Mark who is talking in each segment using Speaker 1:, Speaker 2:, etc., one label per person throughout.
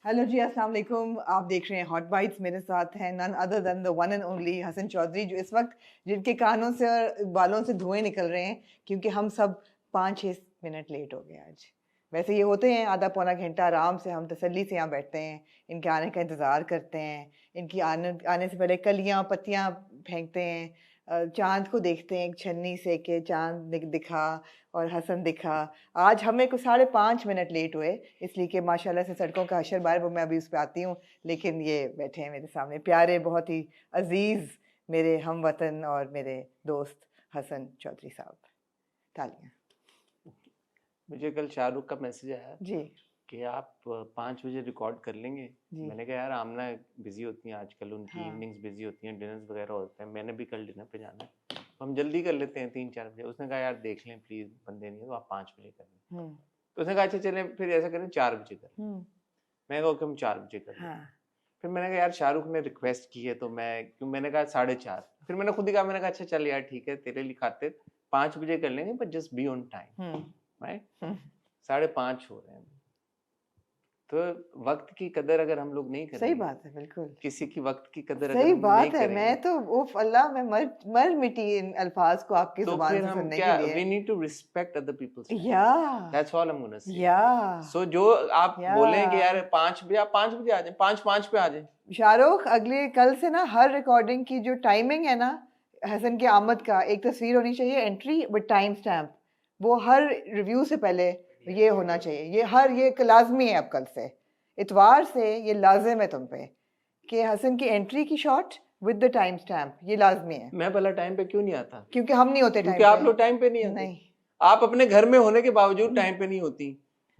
Speaker 1: Hello जी, अस्सलाम वालेकुम। आप देख रहे हैं हॉट बाइट्स। मेरे साथ हैं none other than the one and only Hasan Chaudhary, जो इस वक्त जिनके कानों से और बालों से धुएं निकल रहे हैं क्योंकि हम सब 5-6 मिनट लेट हो गए आज। वैसे ये होते हैं आधा पौना घंटा आराम से हम तसल्ली से यहाँ बैठते हैं, इनके आने का इंतज़ार करते हैं, इनकी आने से पहले कलियाँ पत्तियाँ फेंकते हैं, चाँद को देखते हैं एक छन्नी से कि चाँद दिखा और हसन दिखा। आज हमें कुछ 5.5 मिनट लेट हुए, इसलिए कि माशाल्लाह से सड़कों का हशर बार, वो मैं अभी उस पे आती हूँ। लेकिन ये बैठे हैं मेरे सामने प्यारे, बहुत ही अजीज़ मेरे हमवतन और मेरे दोस्त हसन चौधरी साहब। तालियां।
Speaker 2: मुझे कल शाहरुख का मैसेज आया
Speaker 1: जी
Speaker 2: कि आप 5 बजे रिकॉर्ड कर लेंगे।
Speaker 1: जी।
Speaker 2: मैंने कहा यार आमना बिजी होती हैं आजकल, उनकी
Speaker 1: हाँ।
Speaker 2: इवनिंग्स बिजी होती हैं, डिनर्स वगैरह होते हैं, मैंने भी कल डिनर पे जाना है, तो हम जल्दी कर लेते हैं 3-4 बजे। उसने कहा यार देख लें प्लीज, बंदे नहीं है तो आप 5 बजे कर लें। तो उसने कहा अच्छा चलें फिर ऐसा करें 4 बजे कर लें। मैंने कहा ओके हम 4 बजे कर लें।
Speaker 1: हाँ।
Speaker 2: फिर मैंने कहा यार शाहरुख ने रिक्वेस्ट की है तो मैंने कहा 4:30। फिर मैंने खुद ही कहा, मैंने कहा अच्छा चल यार ठीक है तेरे लिए खातिर 5 बजे कर लेंगे, but just be on time, right. 5:30 हो रहे हैं। तो वक्त की कदर अगर हम लोग नहीं करेंगे,
Speaker 1: सही बात है, बिल्कुल
Speaker 2: किसी की वक्त की कदर
Speaker 1: सही
Speaker 2: अगर हम
Speaker 1: बात
Speaker 2: नहीं
Speaker 1: है।
Speaker 2: करेंगे,
Speaker 1: मैं तो उफ अल्लाह, मैं मर मिटी इन अल्फाज को आपकी
Speaker 2: तो
Speaker 1: जुबान
Speaker 2: फिर
Speaker 1: से
Speaker 2: हम
Speaker 1: सुनने
Speaker 2: क्या,
Speaker 1: के लिए।
Speaker 2: We need to respect other people's time.
Speaker 1: Yeah
Speaker 2: that's all I am gonna say.
Speaker 1: Yeah
Speaker 2: सो जो आप
Speaker 1: या
Speaker 2: बोलें कि यार 5 बजे, आप 5 बजे आ जाएं, 5:05 पे आ जाएं।
Speaker 1: शाहरुख, अगले कल से ना हर रिकॉर्डिंग की जो टाइमिंग है ना, हसन की आमद का एक तस्वीर होनी चाहिए, एंट्री विद टाइम स्टैम्प। वो हर रिव्यू से पहले ये होना चाहिए। ये लाजमी है अब कल से, इतवार से ये लाजिम है तुम पे कि हसन की एंट्री की shot with the time stamp, ये लाजमी है।
Speaker 2: मैं भला टाइम पे क्यों नहीं आता?
Speaker 1: क्योंकि हम नहीं होते टाइम
Speaker 2: क्योंकि आप
Speaker 1: पे।
Speaker 2: लोग टाइम पे नहीं आते।
Speaker 1: नहीं।
Speaker 2: आप अपने घर में होने के बावजूद टाइम पे नहीं होती।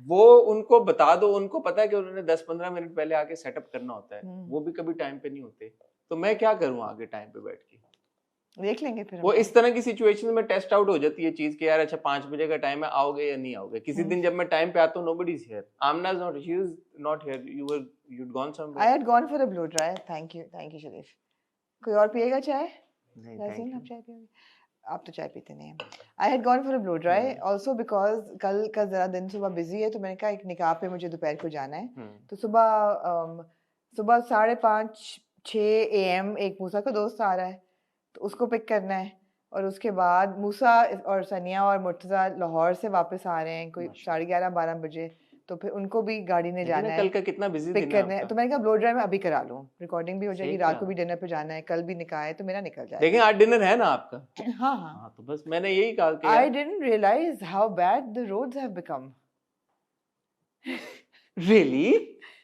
Speaker 2: वो उनको बता दो, उनको पता है कि उन्होंने 10-15 मिनट पहले आके सेटअप करना होता है, वो भी कभी टाइम पे नहीं होते। तो मैं क्या करूं आगे टाइम पे बैठ के?
Speaker 1: देख लेंगे फिर
Speaker 2: वो
Speaker 1: हम।
Speaker 2: इस तरह की सिचुएशन में टेस्ट आउट हो जाती है चीज कि यार अच्छा 5 बजे का टाइम है, आओगे या नहीं आओगे। किसी दिन जब मैं टाइम पे आता हूँ, nobody is here, Amna is not, she is not here, you'd gone somewhere.
Speaker 1: I had gone for a blow dry. Thank you शरीफ। कोई और पिएगा चाय?
Speaker 2: नहीं
Speaker 1: यासीन, आप
Speaker 2: थैंक
Speaker 1: चाय पियोगे? आप तो चाय पीते नहीं हैं। I had gone for a blow dry also because कल का ज़रा दिन सुबह बिजी है, तो मैंने कहा एक निकाह पे मुझे दोपहर को जाना है। तो सुबह 5:30-6 AM एक मूसा का दोस्त आ रहा है, तो उसको पिक करना है। और उसके बाद मूसा और सनिया और मुर्तज़ा लाहौर से वापस आ रहे हैं कोई 11:30-12 बजे, तो फिर उनको भी गाड़ी में जाना है,
Speaker 2: कल का कितना बिजी
Speaker 1: पिक
Speaker 2: दिन है
Speaker 1: करने है।
Speaker 2: आपका।
Speaker 1: तो मैंने कहा ब्लो ड्राई में अभी करा लूँ, रिकॉर्डिंग भी हो जाएगी,
Speaker 2: सही
Speaker 1: रात को
Speaker 2: कहा।
Speaker 1: भी डिनर पे जाना है, कल भी निकाह है, तो मेरा निकल
Speaker 2: देखें
Speaker 1: जाएगा।
Speaker 2: आज डिनर है ना आपका।
Speaker 1: हाँ हाँ।
Speaker 2: हाँ तो बस मैंने यही कहा कि
Speaker 1: I
Speaker 2: यार
Speaker 1: didn't realize how bad the roads have become.
Speaker 2: really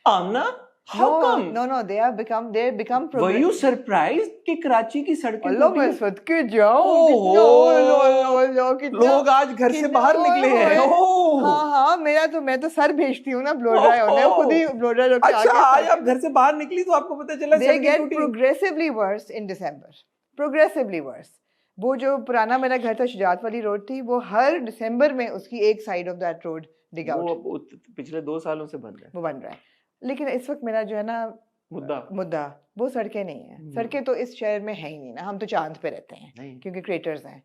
Speaker 2: Amna, how come?
Speaker 1: No, they have become
Speaker 2: Were
Speaker 1: progress.
Speaker 2: you surprised कि कराची की सड़कें
Speaker 1: अल्लाह
Speaker 2: टूटी
Speaker 1: मैं
Speaker 2: हैं?
Speaker 1: सदके जाऊं,
Speaker 2: ओहो,
Speaker 1: कितना
Speaker 2: लोग आज घर से बाहर निकले हैं।
Speaker 1: हाँ, मैं तो सर भेजती हूँ ना ब्लो ड्राई होने, खुद ही ब्लो ड्राई होके
Speaker 2: अच्छा
Speaker 1: आके
Speaker 2: आज आप घर से बाहर निकली तो आपको पता चला
Speaker 1: they
Speaker 2: सड़कें
Speaker 1: get
Speaker 2: टूटी।
Speaker 1: progressively worse in December. Progressively worse. वो जो पुराना मेरा घर था शुजात वाली रोड थी, वो हर दिसंबर में उसकी एक side of that road dig out,
Speaker 2: वो पिछले 2 सालों से बन रहा है,
Speaker 1: वो बन रहा है। लेकिन इस वक्त मेरा जो है ना मुद्दा वो सड़कें नहीं है। सड़कें तो इस शहर में है ही नहीं ना, हम तो चांद पे रहते हैं क्योंकि क्रेटर्स हैं।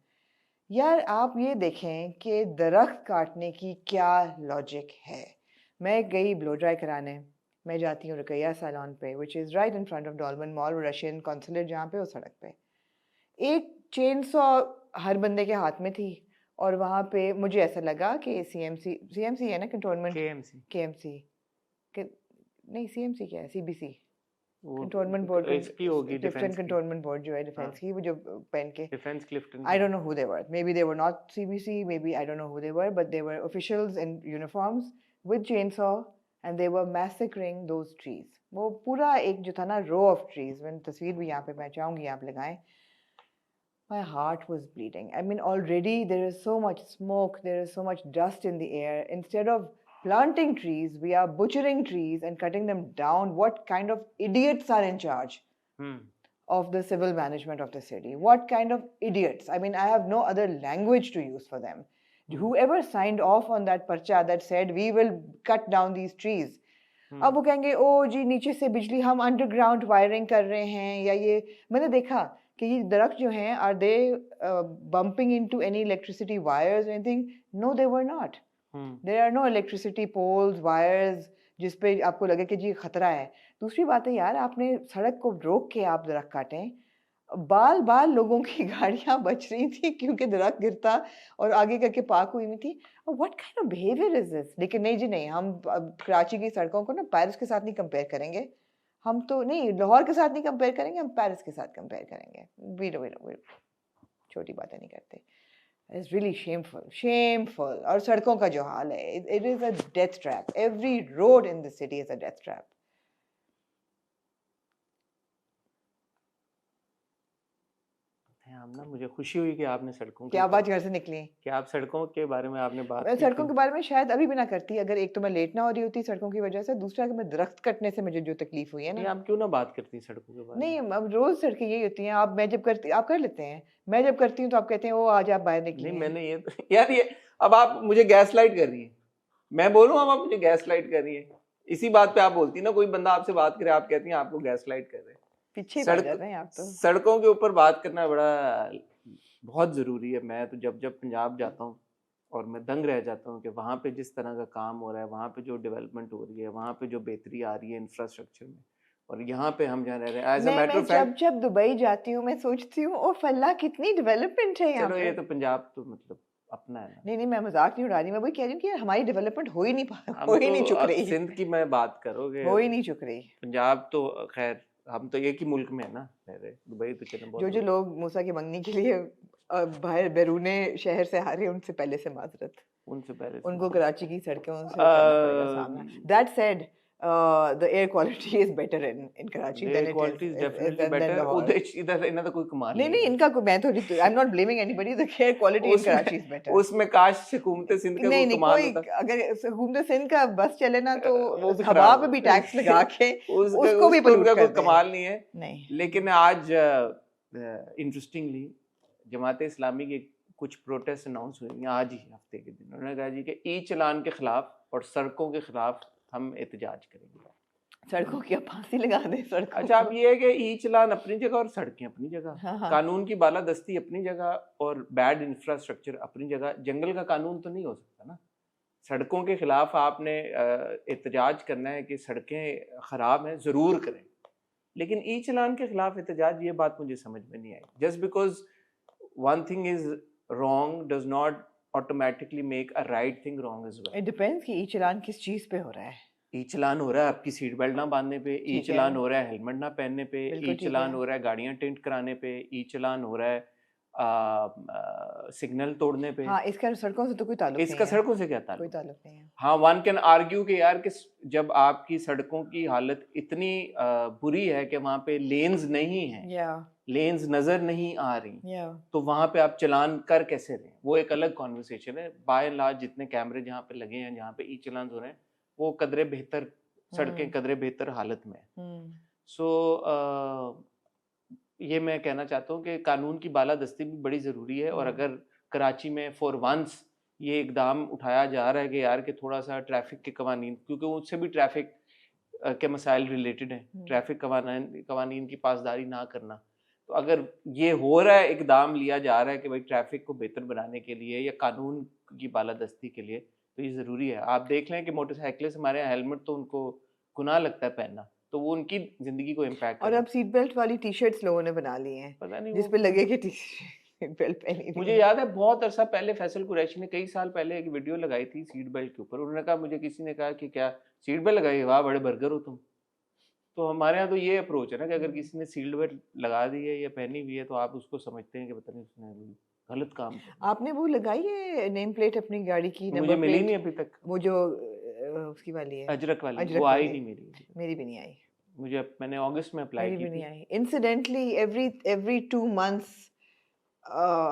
Speaker 1: यार आप ये देखें कि दरख्त काटने की क्या लॉजिक है। मैं गई ब्लो ड्राई कराने, मैं जाती हूँ रुकैया सैलून पे, which is right in front of Dolmen mall, Russian consulate जहाँ पे, उस सड़क पे एक चेन सॉ हर बंदे के हाथ में थी। और वहाँ पे मुझे ऐसा लगा कि CMC है ना, कंटोनमेंट, KMC नहीं, CMC क्या है, CBC, कंटोनमेंट बोर्ड,
Speaker 2: इसकी होगी
Speaker 1: डिफरेंट कंटोनमेंट बोर्ड जो है डिफेंस की, वो जो पहन के
Speaker 2: defence Clifton,
Speaker 1: I don't know who they were. Maybe they were not CBC, maybe I don't know who they were, but they were officials in uniforms with chainsaw and they were massacring those trees. वो पूरा एक जो था ना row of trees, मैंने तस्वीर भी यहाँ पे मैं चाहूँगी आप लगाएं, my heart was bleeding. I mean, already there is so much smoke, there is so much dust in the air. Instead of planting trees, we are butchering trees and cutting them down. What kind of idiots are in charge of the civil management of the city? What kind of idiots? I mean, I have no other language to use for them. Whoever signed off on that parcha that said we will cut down these trees, अब वो कहेंगे ओ जी नीचे से बिजली हम underground wiring कर रहे हैं, या ये मैंने देखा कि ये दरख्त जो हैं, are they bumping into any electricity wires anything? No, they were not. There are no electricity poles, wires जिस पे आपको लगे कि जी खतरा है। दूसरी बात है यार, आपने सड़क को रोक के आप दरख्त काटें, बाल बाल लोगों की गाड़ियां बच रही थी क्योंकि दरख्त गिरता और आगे करके पार्क हुई हुई थी। What kind of behaviour is this? लेकिन नहीं जी नहीं, हम अब कराची की सड़कों को ना पेरिस के साथ नहीं कंपेयर करेंगे। हम तो नहीं, लाहौर के साथ नहीं कंपेयर करेंगे, हम पेरिस के साथ कंपेयर करेंगे। वी छोटी बातें नहीं करते। It's really shameful, shameful. और सड़कों का जो हाल है, it is a death trap. Every road in the city is a death trap.
Speaker 2: हम ना, मुझे खुशी हुई कि आपने सड़कों
Speaker 1: क्या
Speaker 2: के
Speaker 1: बात घर से निकली
Speaker 2: कि आप सड़कों के बारे में आपने बात
Speaker 1: मैं
Speaker 2: की
Speaker 1: सड़कों
Speaker 2: थी।
Speaker 1: के बारे में शायद अभी भी ना करती, अगर एक तो मैं लेट ना हो रही होती सड़कों की वजह से, दूसरा कि मैं दरख्त कटने से मुझे जो तकलीफ हुई है
Speaker 2: नहीं,
Speaker 1: ना।
Speaker 2: आप क्यों ना बात करती हैं सड़कों के बारे में?
Speaker 1: नहीं, अब रोज सड़कें यही होती हैं। आप मैं जब करती आप कर लेते हैं, मैं जब करती हूँ तो आप कहते हैं ओ आज आप बाहर निकली
Speaker 2: नहीं,
Speaker 1: हैं।
Speaker 2: मैंने ये यार ये अब आप मुझे गैस लाइट कर रही हैं। मैं बोलूँ अब आप मुझे गैस लाइट कर रही हैं। इसी बात पे आप बोलती हैं ना, कोई बंदा आपसे बात करे, आप कहती हैं आपको गैस लाइट कर रहे हैं।
Speaker 1: पीछे ही पड़ जाते हैं आप तो।
Speaker 2: सड़कों के ऊपर बात करना बहुत जरूरी है। मैं तो जब जब पंजाब जाता हूँ और मैं दंग रह जाता हूँ कि वहाँ पे जिस तरह का काम हो रहा है, वहाँ पे जो डेवलपमेंट हो रही है, वहाँ पे जो बेहतरी आ रही है इंफ्रास्ट्रक्चर में, और यहाँ पे हम जहाँ रह रहे हैं as a matter of fact.
Speaker 1: जब दुबई जाती हूँ मैं सोचती हूँ ओ फल्ला कितनी डेवलपमेंट है यहाँ
Speaker 2: चलो
Speaker 1: पे।
Speaker 2: ये तो पंजाब तो मतलब अपना है ना।
Speaker 1: नहीं मैं मजाक नहीं उड़ा रही, मैं वही कह रही हूँ कि हमारी डेवलपमेंट हो ही नहीं
Speaker 2: हम तो
Speaker 1: नहीं चुक
Speaker 2: अब
Speaker 1: रही,
Speaker 2: सिंध की मैं बात करोगे,
Speaker 1: हो ही नहीं चुक रही।
Speaker 2: पंजाब तो खैर हम तो एक ही मुल्क में है ना रह रहे, दुबई तो चलो बहुत
Speaker 1: जो लोग मूसा की मंगनी के लिए बाहर बैरूने शहर से आ रहे हैं, उनसे पहले से माजरत।
Speaker 2: उनसे पहले
Speaker 1: उनको कराची की सड़कों से करना पड़ेगा सामना। That said, the air quality is better in Karachi than it
Speaker 2: quality is
Speaker 1: is
Speaker 2: definitely
Speaker 1: than
Speaker 2: better.
Speaker 1: Lahore.
Speaker 2: उधर इधर इन्हें तो कोई कमाल
Speaker 1: नहीं नहीं, इनका मैं थोड़ी I'm not blaming anybody. The air quality in Karachi is better.
Speaker 2: उसमें काश हुकूमत सिंध का
Speaker 1: नहीं
Speaker 2: कोई
Speaker 1: नहीं,
Speaker 2: कमाल
Speaker 1: कोई
Speaker 2: होता।
Speaker 1: अगर हुकूमत सिंध का बस चले ना तो
Speaker 2: वो भी
Speaker 1: हवा
Speaker 2: खराब
Speaker 1: पे भी टैक्स लगा के उसको भी
Speaker 2: उनका
Speaker 1: पोल्यूट
Speaker 2: कोई
Speaker 1: कर दें।
Speaker 2: कमाल नहीं है।
Speaker 1: नहीं,
Speaker 2: लेकिन आज इंटरेस्टिंगली जमात इस्लामी के कुछ प्रोटेस्ट अनाउंस हुए हैं आज ही हफ्ते के दिन। उन्होंने कहा जी कि ई चलान के खिलाफ और सड़कों के खिलाफ हम एहतजाज करेंगे।
Speaker 1: सड़कों की अब फांसी लगा दें सड़कों
Speaker 2: अच्छा, अब ये है कि ई चलान अपनी जगह और सड़कें अपनी जगह,
Speaker 1: हाँ।
Speaker 2: कानून की बालादस्ती अपनी जगह और बैड इंफ्रास्ट्रक्चर अपनी जगह। जंगल का कानून तो नहीं हो सकता ना। सड़कों के खिलाफ आपने एहतजाज करना है कि सड़कें खराब हैं, जरूर करें, लेकिन ई चलान के खिलाफ एहतजाज, ये बात मुझे समझ में नहीं आई। Just because one thing is wrong does not automatically make a right thing wrong as well.
Speaker 1: It depends कि ई चलान किस चीज पे हो रहा है।
Speaker 2: ई चलान हो रहा है आपकी सीट बेल्ट ना बांधने पे, ई
Speaker 1: ठीक है,
Speaker 2: चलान हो रहा है हेलमेट ना पहनने पे,
Speaker 1: बिल्कुल
Speaker 2: ई
Speaker 1: ठीक
Speaker 2: चलान
Speaker 1: है।
Speaker 2: हो रहा है गाड़ियां टिंट कराने पे, ई चलान हो रहा है सिग्नल तोड़ने पे।
Speaker 1: हाँ, इसका सड़कों से तो कोई ताल्लुक
Speaker 2: इसका
Speaker 1: नहीं है,
Speaker 2: सड़कों से क्या
Speaker 1: कोई
Speaker 2: ताल्लुक?
Speaker 1: ताल्लुक नहीं है।
Speaker 2: हाँ, वन कैन आर्ग्यू कि यार कि जब आपकी सड़कों की हालत इतनी बुरी है कि वहां पे लेन्स नहीं है,
Speaker 1: या
Speaker 2: लेन्स नजर नहीं आ रही,
Speaker 1: या
Speaker 2: तो वहां पे आप चलान कर कैसे रहे? वो एक अलग कॉन्वर्सेशन है। बाय एंड लार्ज जितने कैमरे जहाँ पे लगे हैं, जहाँ पे ई चलान हो रहे हैं, वो कदरे बेहतर सड़कें, कदरे बेहतर हालत में है। सो ये मैं कहना चाहता हूँ कि कानून की बालादस्ती भी बड़ी ज़रूरी है। और अगर कराची में फॉर वंस ये इकदाम उठाया जा रहा है कि यार कि थोड़ा सा ट्रैफिक के कवानीन, क्योंकि उससे भी ट्रैफिक के मसाइल रिलेटेड हैं, ट्रैफिक कवानीन की पासदारी ना करना, तो अगर ये हो रहा है, इकदाम लिया जा रहा है कि भाई ट्रैफिक को बेहतर बनाने के लिए या कानून की बालादस्ती के लिए, तो ये ज़रूरी है। आप देख लें कि मोटरसाइकिलिस्ट हमारे यहाँ हेलमेट तो उनको गुनाह लगता है पहनना, तो वो उनकी जिंदगी को इम्पैक्ट
Speaker 1: और अब सीट बेल्ट वाली टी शर्ट्स लोगों ने बना ली हैं,
Speaker 2: पता नहीं
Speaker 1: जिसपे लगे कि सीट बेल्ट पहनी।
Speaker 2: मुझे याद है बहुत अरसा पहले फैसल कुरैशी ने कई साल पहले एक वीडियो लगाई थी सीट बेल्ट के ऊपर। उन्होंने कहा, मुझे किसी ने कहा कि क्या सीट बेल्ट लगाई, वाह बड़े बर्गर हो तुम। तो हमारे यहाँ तो ये अप्रोच है ना कि अगर किसी ने सीट बेल्ट लगा दी है या पहनी हुई है तो आप उसको समझते हैं कि पता नहीं उसने गलत काम किया।
Speaker 1: आपने वो लगाई है नेम प्लेट अपनी गाड़ी की?
Speaker 2: मुझे मिली नहीं अभी तक,
Speaker 1: वो जो उसकी वाली है,
Speaker 2: अजरक वाली, वो आई नहीं मेरी।
Speaker 1: मेरी भी नहीं आई।
Speaker 2: मैंने अगस्त में अप्लाई की थी।
Speaker 1: Incidentally, every 2 months,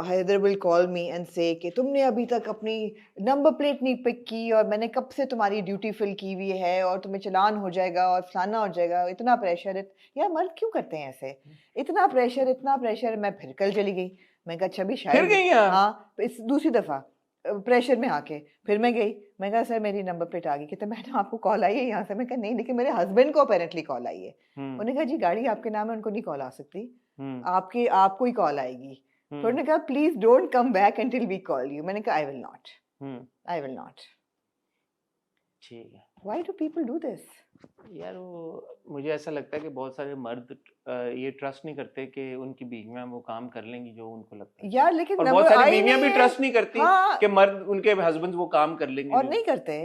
Speaker 1: Haider will call me and say कि तुमने अभी तक अपनी नंबर प्लेट नहीं पिक की और मैंने कब से तुम्हारी ड्यूटी फिल की हुई है और तुम्हें चलान हो जाएगा और फलाना हो जाएगा। इतना प्रेशर, यार मर्द क्यों करते हैं ऐसे? इतना प्रेशर। मैं फिर कल चली गई, मैं कहा अच्छा भी शायद
Speaker 2: फिर गई?
Speaker 1: हाँ, इस दूसरी दफा प्रेशर में आके फिर मैं गई। मैं कहा सर मेरी नंबर प्लेट आ गई। कहते मैडम आपको कॉल आई है यहाँ से? मैं कहा नहीं, लेकिन मेरे हस्बैंड को अपेरेंटली कॉल आई है। उन्होंने कहा जी गाड़ी आपके नाम है, उनको नहीं कॉल आ सकती, आपको ही कॉल आएगी। तो उन्होंने कहा please don't come back until we call you. मैंने कहा आई विल नॉट।
Speaker 2: ठीक है।
Speaker 1: Why do people do this?
Speaker 2: यार वो मुझे ऐसा लगता है कि बहुत सारे मर्द ये ट्रस्ट नहीं करते कि उनकी बीवियां वो काम कर लेंगी जो उनको लगता है,
Speaker 1: यार लेकिन
Speaker 2: और
Speaker 1: नंबर
Speaker 2: बहुत सारी
Speaker 1: आई
Speaker 2: बीवियां
Speaker 1: नहीं
Speaker 2: भी
Speaker 1: है।
Speaker 2: ट्रस्ट नहीं करती
Speaker 1: हाँ,
Speaker 2: कि मर्द उनके हस्बैंड वो काम कर लेंगे
Speaker 1: और
Speaker 2: जो-
Speaker 1: नहीं करते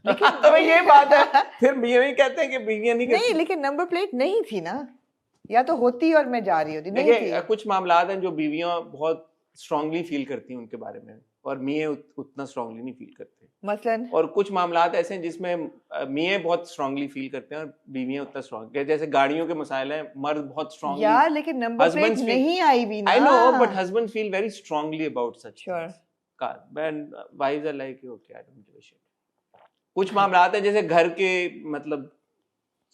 Speaker 2: तो
Speaker 1: लेकिन
Speaker 2: ये बात है, फिर बीवी कहते हैं कि बीवियां नहीं
Speaker 1: नहीं,
Speaker 2: करती।
Speaker 1: लेकिन नंबर प्लेट नहीं थी ना, या तो होती और मैं जा रही होती, नहीं
Speaker 2: देखिए
Speaker 1: थी।
Speaker 2: कुछ मामलात हैं जो बीवियां बहुत स्ट्रांगली फील करती हैं उनके बारे में, और मियाँ उतना स्ट्रांगली नहीं फील करते।
Speaker 1: मसलन
Speaker 2: और कुछ मामलात ऐसे हैं जिसमें मियाँ बहुत स्ट्रांगली फील करते हैं और बीवियां उतना स्ट्रांग, जैसे गाड़ियों के मसाइल हैं, मर्द बहुत स्ट्रांगली।
Speaker 1: यार लेकिन नंबर प्लेट
Speaker 2: Husbands feel-
Speaker 1: नहीं आई भी ना।
Speaker 2: I know, but husbands feel very strongly about such
Speaker 1: Sure.
Speaker 2: things. And wives are like, okay, I don't give a shit. कुछ मामलात हैं जैसे घर के मतलब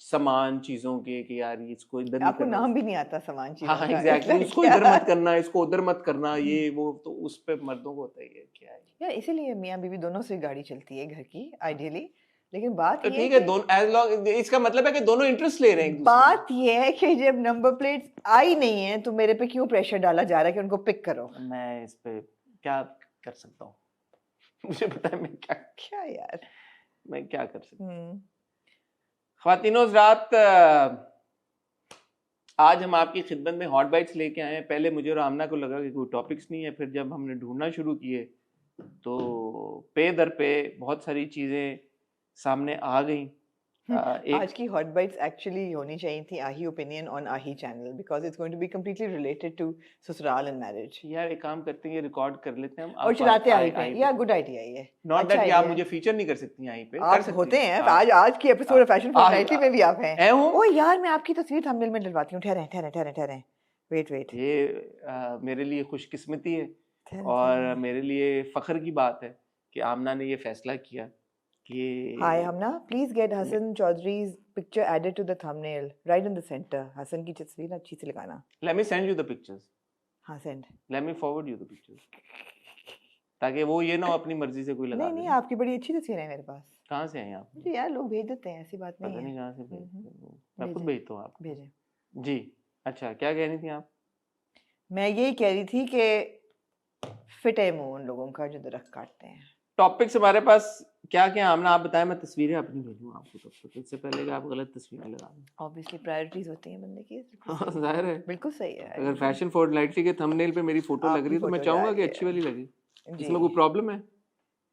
Speaker 2: सामान चीजों के कि यार इसको इधर नहीं
Speaker 1: आपको
Speaker 2: करना,
Speaker 1: नाम भी नहीं आता सामान चीजों
Speaker 2: हाँ
Speaker 1: का,
Speaker 2: एग्जैक्टली,
Speaker 1: it's like
Speaker 2: इसको
Speaker 1: क्या?
Speaker 2: इधर मत करना, इसको उधर मत करना, ये वो, तो उस पे मर्दों को होता ही है क्या है।
Speaker 1: यार इसीलिए मियाँ बीवी दोनों से गाड़ी चलती है घर की आइडियली, लेकिन बात
Speaker 2: तो
Speaker 1: ये
Speaker 2: ठीक है,
Speaker 1: कि-
Speaker 2: दोनों एज लॉन्ग, इसका मतलब है कि दोनों इंटरेस्ट ले रहे हैं एक दूसरे
Speaker 1: बात ये है कि जब नंबर प्लेट्स आई नहीं है तो मेरे पे क्यों प्रेशर डाला जा रहा है कि उनको पिक करो।
Speaker 2: में। मैं इस पे क्या कर सकता हूँ मुझे पता है मैं
Speaker 1: क्या यार।
Speaker 2: क्या कर सकता हूँ। ख्वातीनो हज़रात, आज हम आपकी खिदमत में हॉट बाइट्स लेके आए हैं। पहले मुझे और आमना को लगा कि कोई टॉपिक्स नहीं है, फिर जब हमने ढूंढना शुरू किए तो पे दर पे बहुत सारी चीज़ें सामने आ गई।
Speaker 1: आज की हॉट बाइट्स एक्चुअली होनी चाहिए थी आही ओपिनियन ऑन आही channel, because it's going to be completely related to ससुराल एंड मैरिज।
Speaker 2: यार एक काम करते हैं, ये रिकॉर्ड कर लेते हैं हम,
Speaker 1: और चलाते आही पे, या गुड आइडिया ये।
Speaker 2: नॉट
Speaker 1: अच्छा
Speaker 2: दैट कि आप
Speaker 1: idea
Speaker 2: मुझे फीचर नहीं कर सकती आही पे, कर
Speaker 1: आप
Speaker 2: सकती
Speaker 1: होते हैं,
Speaker 2: हाँ।
Speaker 1: आज की एपिसोड फैशन फोर्टनाइटली में भी आप हैं।
Speaker 2: है हूँ।
Speaker 1: ओ यार मैं आपकी तस्वीर थंबनेल में डलवाती हूँ, ठहरें, वेट।
Speaker 2: ये मेरे लिए खुशकिस्मती है और मेरे लिए फख्र की बात है कि आमना ने ये फैसला किया कि
Speaker 1: hi Hamna, please get Hasan चौधरी's picture added to the thumbnail right in the center। Hasan की तस्वीर अच्छी से लगाना।
Speaker 2: let me send you the pictures,
Speaker 1: हाँ send.
Speaker 2: let me forward you the pictures, ताकि वो ये ना हो अपनी मर्जी से कोई लगा
Speaker 1: नहीं
Speaker 2: दे।
Speaker 1: आपकी बड़ी अच्छी तस्वीर है मेरे पास।
Speaker 2: कहाँ से हैं आप?
Speaker 1: मुझे यार लोग भेज देते हैं, ऐसी बात
Speaker 2: पता
Speaker 1: नहीं
Speaker 2: नहीं
Speaker 1: है।
Speaker 2: कहाँ से भेजते हैं। मैं खुद
Speaker 1: भेजें।
Speaker 2: भेजता हूँ आपको।
Speaker 1: भेजें।
Speaker 2: जी अच्छा, क्या कह रही थी आप?
Speaker 1: मैं यही कह रही थी कि फिट है मुंह उन लोगों का जो दरख्त काटते हैं।
Speaker 2: टॉपिक्स हमारे पास क्या क्या आमना आप बताएं, मैं तस्वीरें अपनी भेजूँ आपको तब तक, इससे पहले कि आप गलत तस्वीरें लगा दें।
Speaker 1: ऑब्वियसली प्रायोरिटीज होती हैं बंदे की।
Speaker 2: हाँ, जाहिर है।
Speaker 1: बिल्कुल सही है।
Speaker 2: अगर फैशन फोर्टनाइटली के थंबनेल पे मेरी फोटो लग रही है तो मैं
Speaker 1: फोटो
Speaker 2: चाहूंगा
Speaker 1: जा
Speaker 2: कि
Speaker 1: रही
Speaker 2: अच्छी
Speaker 1: है।
Speaker 2: वाली लगे।
Speaker 1: जी।
Speaker 2: इसमें कोई प्रॉब्लम है?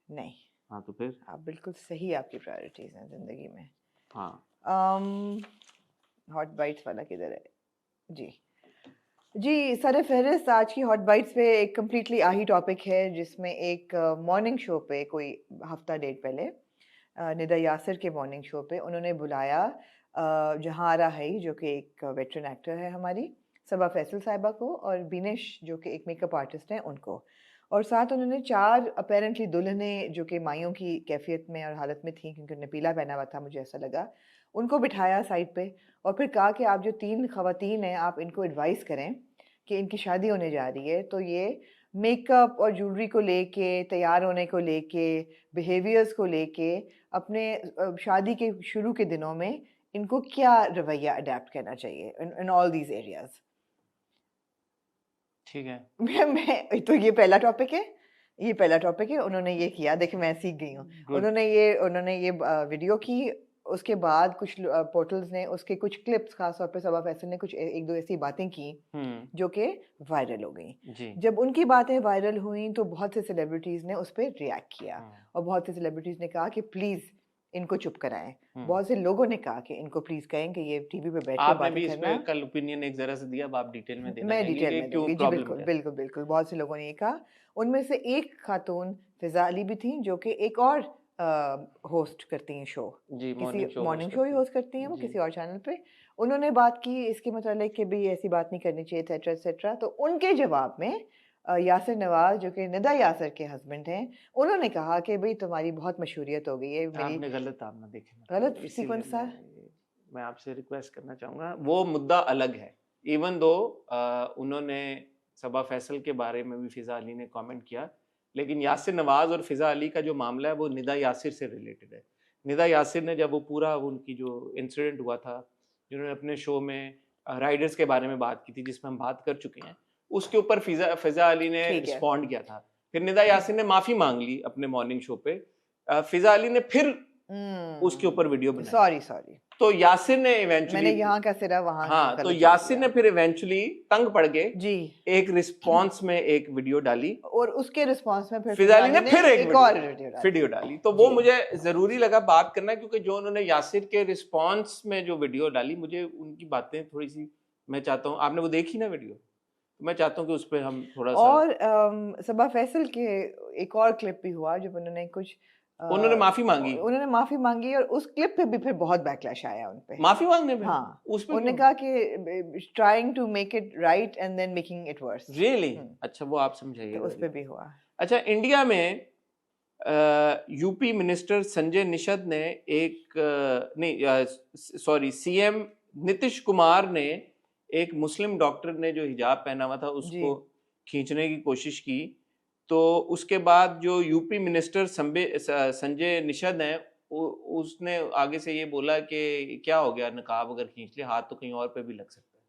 Speaker 1: नहीं,
Speaker 2: हाँ तो फिर
Speaker 1: आप बिल्कुल सही, आपकी प्रायोरिटीज हैं जिंदगी में।
Speaker 2: हाँ
Speaker 1: हॉट बाइट्स वाला किधर है? जी सर फहरिस्त आज की हॉट बाइट्स पे एक कम्प्लीटली आही टॉपिक है, जिसमें एक मॉर्निंग शो पे कोई हफ्ता डेढ़ पहले निदा यासिर के मॉर्निंग शो पे उन्होंने बुलाया जहारा है जो कि एक वेटरन एक्टर है हमारी, सबा फैसल साहिबा को, और बिनेश जो कि एक मेकअप आर्टिस्ट हैं उनको, और साथ उन्होंने 4 अपेरेंटली दुल्हनें जो कि माइयों की कैफियत में और हालत में थी क्योंकि उन्होंने पीला पहना हुआ था, मुझे ऐसा लगा, उनको बिठाया साइड पे और फिर कहा कि आप जो 3 ख़वातीन हैं आप इनको एडवाइस करें कि इनकी शादी होने जा रही है, तो ये मेकअप और ज्वेलरी को लेके, तैयार होने को लेके, बिहेवियर्स को लेके, अपने शादी के शुरू के दिनों में इनको क्या रवैया अडेप्ट करना चाहिए इन ऑल दीज एरियाज।
Speaker 2: ठीक है।
Speaker 1: मैं तो ये पहला टॉपिक है, उन्होंने ये किया, देखिए मैं सीख गई हूँ। उन्होंने ये वीडियो की, उसके बाद कुछ पोर्टल्स ने उसके कुछ क्लिप्स, खासतौर पे सबा फैसल ने कुछ एक दो ऐसी बातें की जो कि वायरल हो गई। जब उनकी बातें वायरल हुई तो बहुत से सेलिब्रिटीज़ ने उस पर रिएक्ट किया और बहुत से सेलिब्रिटीज़ ने कहा कि प्लीज़ इनको चुप कराएं। बहुत से लोगों ने कहा कि इनको प्लीज कहें कि ये टीवी पे बैठ के बातें करना।
Speaker 2: आपने भी इस पे कल ओपिनियन एक जरा से दिया, अब आप डिटेल में देना
Speaker 1: मैं
Speaker 2: चाहेंगे
Speaker 1: डिटेल में दूंगी जी, बिल्कुल बहुत से लोगों ने ये कहा। उनमें से एक खातून फिजा अली भी थी जो कि एक और होस्ट करती हैं शो, किसी मॉर्निंग शो ही होस्ट करती हैं वो किसी और चैनल पे। उन्होंने बात की इसके मतलब कि भी ऐसी बात नहीं करनी चाहिए एटसेट्रा। तो उनके जवाब में यासिर नवाज जो कि निदा यासिर के हस्बैंड हैं, उन्होंने कहा कि भाई तुम्हारी बहुत मशहूरियत हो गई है।
Speaker 2: आपने गलत आपने देखे
Speaker 1: गलत सीक्वेंस था।
Speaker 2: मैं आपसे रिक्वेस्ट करना चाहूँगा, वो मुद्दा अलग है। इवन दो उन्होंने सबा फैसल के बारे में भी फिजा अली ने कमेंट किया, लेकिन यासिर नवाज और फिजा अली का जो मामला है वो निदा यासिर से रिलेटेड है। निदा यासिर ने जब वो पूरा उनकी जो इंसिडेंट हुआ था, जिन्होंने अपने शो में राइडर्स के बारे में बात की थी जिसमें हम बात कर चुके हैं, उसके ऊपर फिजा अली ने रिस्पॉन्ड किया था। फिर निदा यासिर ने माफ़ी मांग ली अपने मॉर्निंग शो पे। फिजा अली ने फिर उसके ऊपर वीडियो बनाई।
Speaker 1: सॉरी
Speaker 2: तो यासिर ने इवेंचुअली,
Speaker 1: मैंने यहाँ का सिरा वहाँ
Speaker 2: हाँ,
Speaker 1: गलत
Speaker 2: तो
Speaker 1: कर
Speaker 2: यासिर
Speaker 1: दिया।
Speaker 2: ने फिर इवेंचुअली तंग पड़ गए,
Speaker 1: जी,
Speaker 2: एक रिस्पॉन्स में एक वीडियो डाली,
Speaker 1: और उसके रिस्पांस में फिर
Speaker 2: फिजाली ने फिर एक
Speaker 1: और
Speaker 2: वीडियो डाली। तो वो
Speaker 1: जी।
Speaker 2: मुझे जरूरी लगा बात करना, क्योंकि जो उन्होंने यासिर के रिस्पॉन्स में जो वीडियो डाली, मुझे उनकी बातें थोड़ी सी, मैं चाहता हूँ, आपने वो देखी ना वीडियो, तो मैं चाहता हूँ कि उस पर हम थोड़ा सा।
Speaker 1: और सबा फैसल के एक और क्लिप भी हुआ जब उन्होंने कुछ
Speaker 2: उन्होंने माफी मांगी,
Speaker 1: उन्होंने माफी मांगी, और उस क्लिप पे भी फिर बहुत बैकलैश आया उन पे,
Speaker 2: माफी मांगने पे।
Speaker 1: हाँ,
Speaker 2: उस पे
Speaker 1: उन्होंने कहा कि trying to make it right and then making it worse.
Speaker 2: Really? अच्छा, वो आप समझाइए।
Speaker 1: तो उस पे भी हुआ।
Speaker 2: अच्छा, इंडिया में यूपी मिनिस्टर संजय निषद ने सॉरी, सीएम नीतीश कुमार ने एक मुस्लिम डॉक्टर ने जो हिजाब पहना हुआ था उसको खींचने की कोशिश की। तो उसके बाद जो यूपी मिनिस्टर संजय निषद है, उसने आगे से ये बोला कि क्या हो गया, निकाब अगर खींच ले, हाथ तो कहीं और पे भी लग सकता है।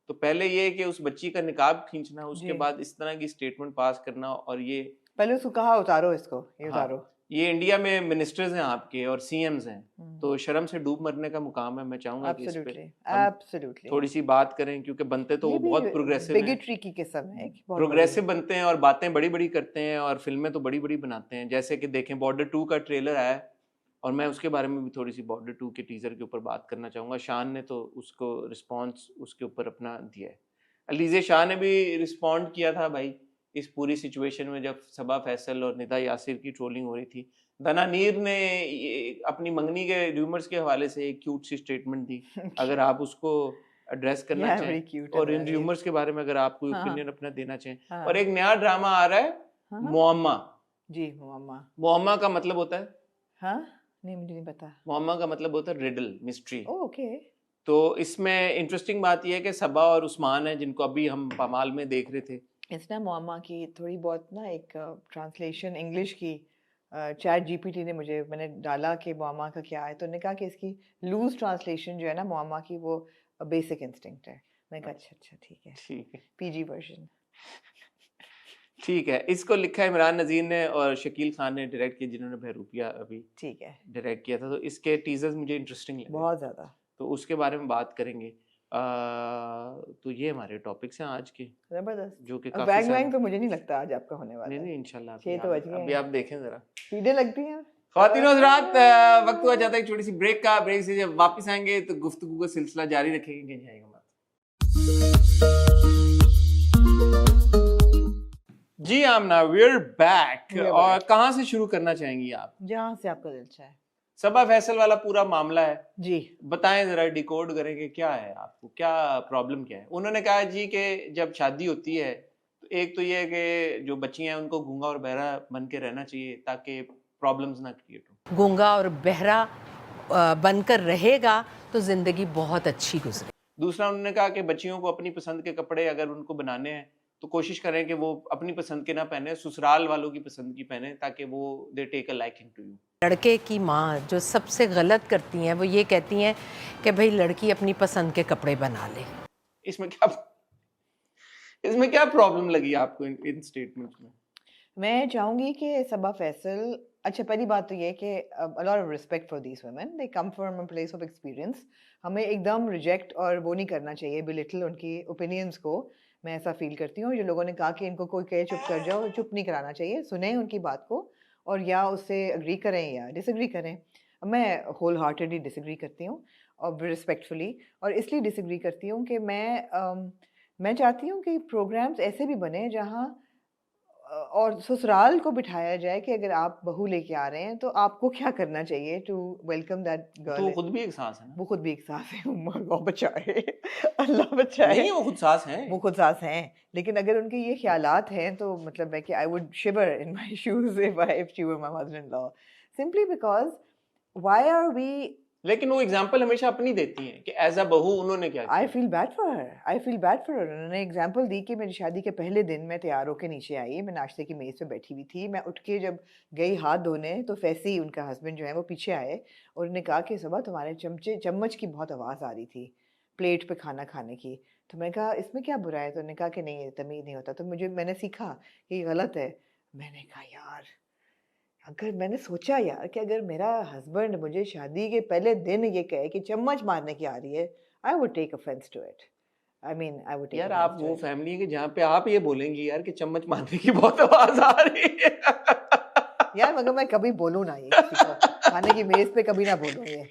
Speaker 2: तो पहले ये कि उस बच्ची का निकाब खींचना, उसके बाद इस तरह की स्टेटमेंट पास करना, और ये
Speaker 1: पहले उसको कहा उतारो इसको, ये उतारो।
Speaker 2: हाँ, ये इंडिया में मिनिस्टर्स हैं आपके और सीएम्स हैं, तो शर्म से डूब मरने का मुकाम है। मैं चाहूंगा कि इस पे थोड़ी सी बात करें, क्योंकि बनते तो वो बहुत प्रोग्रेसिव हैं,
Speaker 1: बिगेटरी की किस्म है,
Speaker 2: प्रोग्रेसिव बनते हैं और बातें बड़ी बड़ी करते हैं और फिल्में तो बड़ी बड़ी बनाते हैं। जैसे कि देखें, बॉर्डर 2 का ट्रेलर आया, और मैं उसके बारे में भी थोड़ी सी बॉर्डर 2 के टीजर के ऊपर बात करना चाहूंगा। शान ने तो उसको रिस्पॉन्स उसके ऊपर अपना दिया है, अलीज़े शाह ने भी रिस्पॉन्ड किया था भाई इस पूरी सिचुएशन में, जब सबा फैसल और निदा यासिर की ट्रोलिंग हो रही थी। दना नीर ने अपनी मंगनी के र्यूमर्स के हवाले से एक क्यूट सी स्टेटमेंट दी, अगर आप उसको एड्रेस करना चाहें, और इन र्यूमर्स के बारे में अगर आप कोई ओपिनियन अपना देना चाहें। और एक नया ड्रामा आ रहा है, मुअम्मा।
Speaker 1: जी, मुअम्मा।
Speaker 2: मुअम्मा का मतलब होता है,
Speaker 1: हाँ, नहीं मुझे नहीं पता।
Speaker 2: मुअम्मा का मतलब होता है रिडल, मिस्ट्री।
Speaker 1: ओके।
Speaker 2: तो इसमें इंटरेस्टिंग बात यह है कि सबा और उस्मान है, जिनको अभी हम पामाल में देख रहे थे।
Speaker 1: इसने मुअम्मा की थोड़ी बहुत ना एक ट्रांसलेशन इंग्लिश की चैट जीपीटी ने मैंने डाला कि मुअम्मा का क्या है, तो उन्होंने कहा कि इसकी लूज ट्रांसलेशन जो है ना मुअम्मा की, वो बेसिक इंस्टिंक्ट है। मैंने कहा अच्छा ठीक है, पीजी वर्जन।
Speaker 2: ठीक है, इसको लिखा इमरान नज़ीर ने और शकील खान ने डायरेक्ट किया, जिन्होंने बहरूपिया अभी
Speaker 1: ठीक है
Speaker 2: डायरेक्ट किया था। तो इसके टीजर्स मुझे इंटरेस्टिंग लगे
Speaker 1: बहुत ज़्यादा,
Speaker 2: तो उसके बारे में बात करेंगे। तो ये हमारे टॉपिक्स हैं आज के,
Speaker 1: जबरदस्त।
Speaker 2: जो कि
Speaker 1: काफी वैंग तो मुझे नहीं लगता आज आपका होने वाला है।
Speaker 2: नहीं इंशाल्लाह,
Speaker 1: 6 तो बज गए,
Speaker 2: अभी आप देखें जरा,
Speaker 1: सीधे लगती हैं।
Speaker 2: ख्वातीन और हज़रात, वक्त हुआ जाता है एक छोटी सी ब्रेक का। ब्रेक से जब वापस आएंगे तो गुफ्तगू का सिलसिला जारी रखेंगे, कहीं जाएगा मत। जी आमना, we're back। और कहाँ से शुरू करना चाहेंगी आप?
Speaker 1: जहाँ से आपका दिल चाहे।
Speaker 2: सबा फैसल वाला पूरा मामला है
Speaker 1: जी,
Speaker 2: बताएं जरा, डिकोड करेंगे क्या है, आपको क्या प्रॉब्लम क्या है। उन्होंने कहा जी कि जब शादी होती है तो एक तो ये है कि जो बच्चियां हैं उनको गूंगा और बहरा बन के रहना चाहिए ताकि प्रॉब्लम्स ना क्रिएट हो।
Speaker 3: गूंगा और बहरा बनकर रहेगा तो जिंदगी बहुत अच्छी गुजरे।
Speaker 2: दूसरा उन्होंने कहा कि बच्चियों को अपनी पसंद के कपड़े अगर उनको बनाने हैं तो कोशिश करें कि वो अपनी पसंद के ना पहने, ससुराल वालों की पसंद की पहने, ताकि वो they take a liking to you.
Speaker 3: लड़के की माँ जो सबसे गलत करती हैं वो ये कहती हैं कि भाई लड़की अपनी पसंद के कपड़े बना ले।
Speaker 2: इसमें क्या प्रॉब्लम लगी आपको इन स्टेटमेंट्स में?
Speaker 1: मैं चाहूंगी कि सबा फैसल, अच्छा पहली बात तो ये कि a lot of respect for these women, they come from a place of experience। हमें एकदम रिजेक्ट और वो नहीं करना चाहिए, बिलिटल उनकी ओपिनियंस को। मैं ऐसा फील करती हूँ, जो लोगों ने कहा कि इनको कोई कहे चुप कर जाओ, चुप नहीं कराना चाहिए, सुने उनकी बात को और या उससे अग्री करें या डिसएग्री करें। मैं होल हार्टेडली डिसएग्री करती हूँ और रिस्पेक्टफुली, और इसलिए डिसएग्री करती हूँ कि मैं चाहती हूँ कि प्रोग्राम्स ऐसे भी बने जहाँ और ससुराल को बिठाया जाए कि अगर आप बहू लेके आ रहे हैं तो आपको क्या करना चाहिए टू वेलकम दैट गर्ल।
Speaker 2: तो वो खुद भी एक सास है ना?
Speaker 1: वो खुद भी एक सास है, अल्लाह बचाए, अल्लाह बचाए।
Speaker 2: नहीं, वो खुद सास हैं।
Speaker 1: वो खुद सास हैं, लेकिन अगर उनके ये ख्यालात हैं तो मतलब है कि I would shiver in my shoes if she were my mother in law, simply because why are we.
Speaker 2: लेकिन वो एग्जांपल हमेशा अपनी देती हैं कि एज अ बहू उन्होंने क्या किया।
Speaker 1: I feel bad for her. उन्होंने एग्जांपल दी कि मेरी शादी के पहले दिन मैं तैयार होकर नीचे आई, मैं नाश्ते की मेज़ पे बैठी हुई थी, मैं उठ के जब गई हाथ धोने तो फैसी उनका हस्बैंड जो है वो पीछे आए और उन्होंने कहा कि सबा तुम्हारे चम्मच की बहुत आवाज़ आ रही थी प्लेट पे खाना खाने की। तो मैंने कहा इसमें क्या बुरा है, तो उन्होंने कहा कि नहीं तमीज़ नहीं होता। तो मैंने सीखा कि ये गलत है। मैंने कहा यार अगर मैंने सोचा यार कि अगर मेरा हस्बैंड मुझे शादी के पहले दिन ये कहे कि चम्मच मारने की आ रही है, I would take offence to it. I mean I would take
Speaker 2: यार आप
Speaker 1: ऑफेंस टू
Speaker 2: वो
Speaker 1: इट।
Speaker 2: फैमिली है कि जहाँ पे आप ये बोलेंगी यार कि चम्मच मारने की बहुत आवाज आ रही है।
Speaker 1: यार मगर मैं कभी बोलूँ ना ये किसी को, खाने की मेज पे कभी ना बोलूँ ये,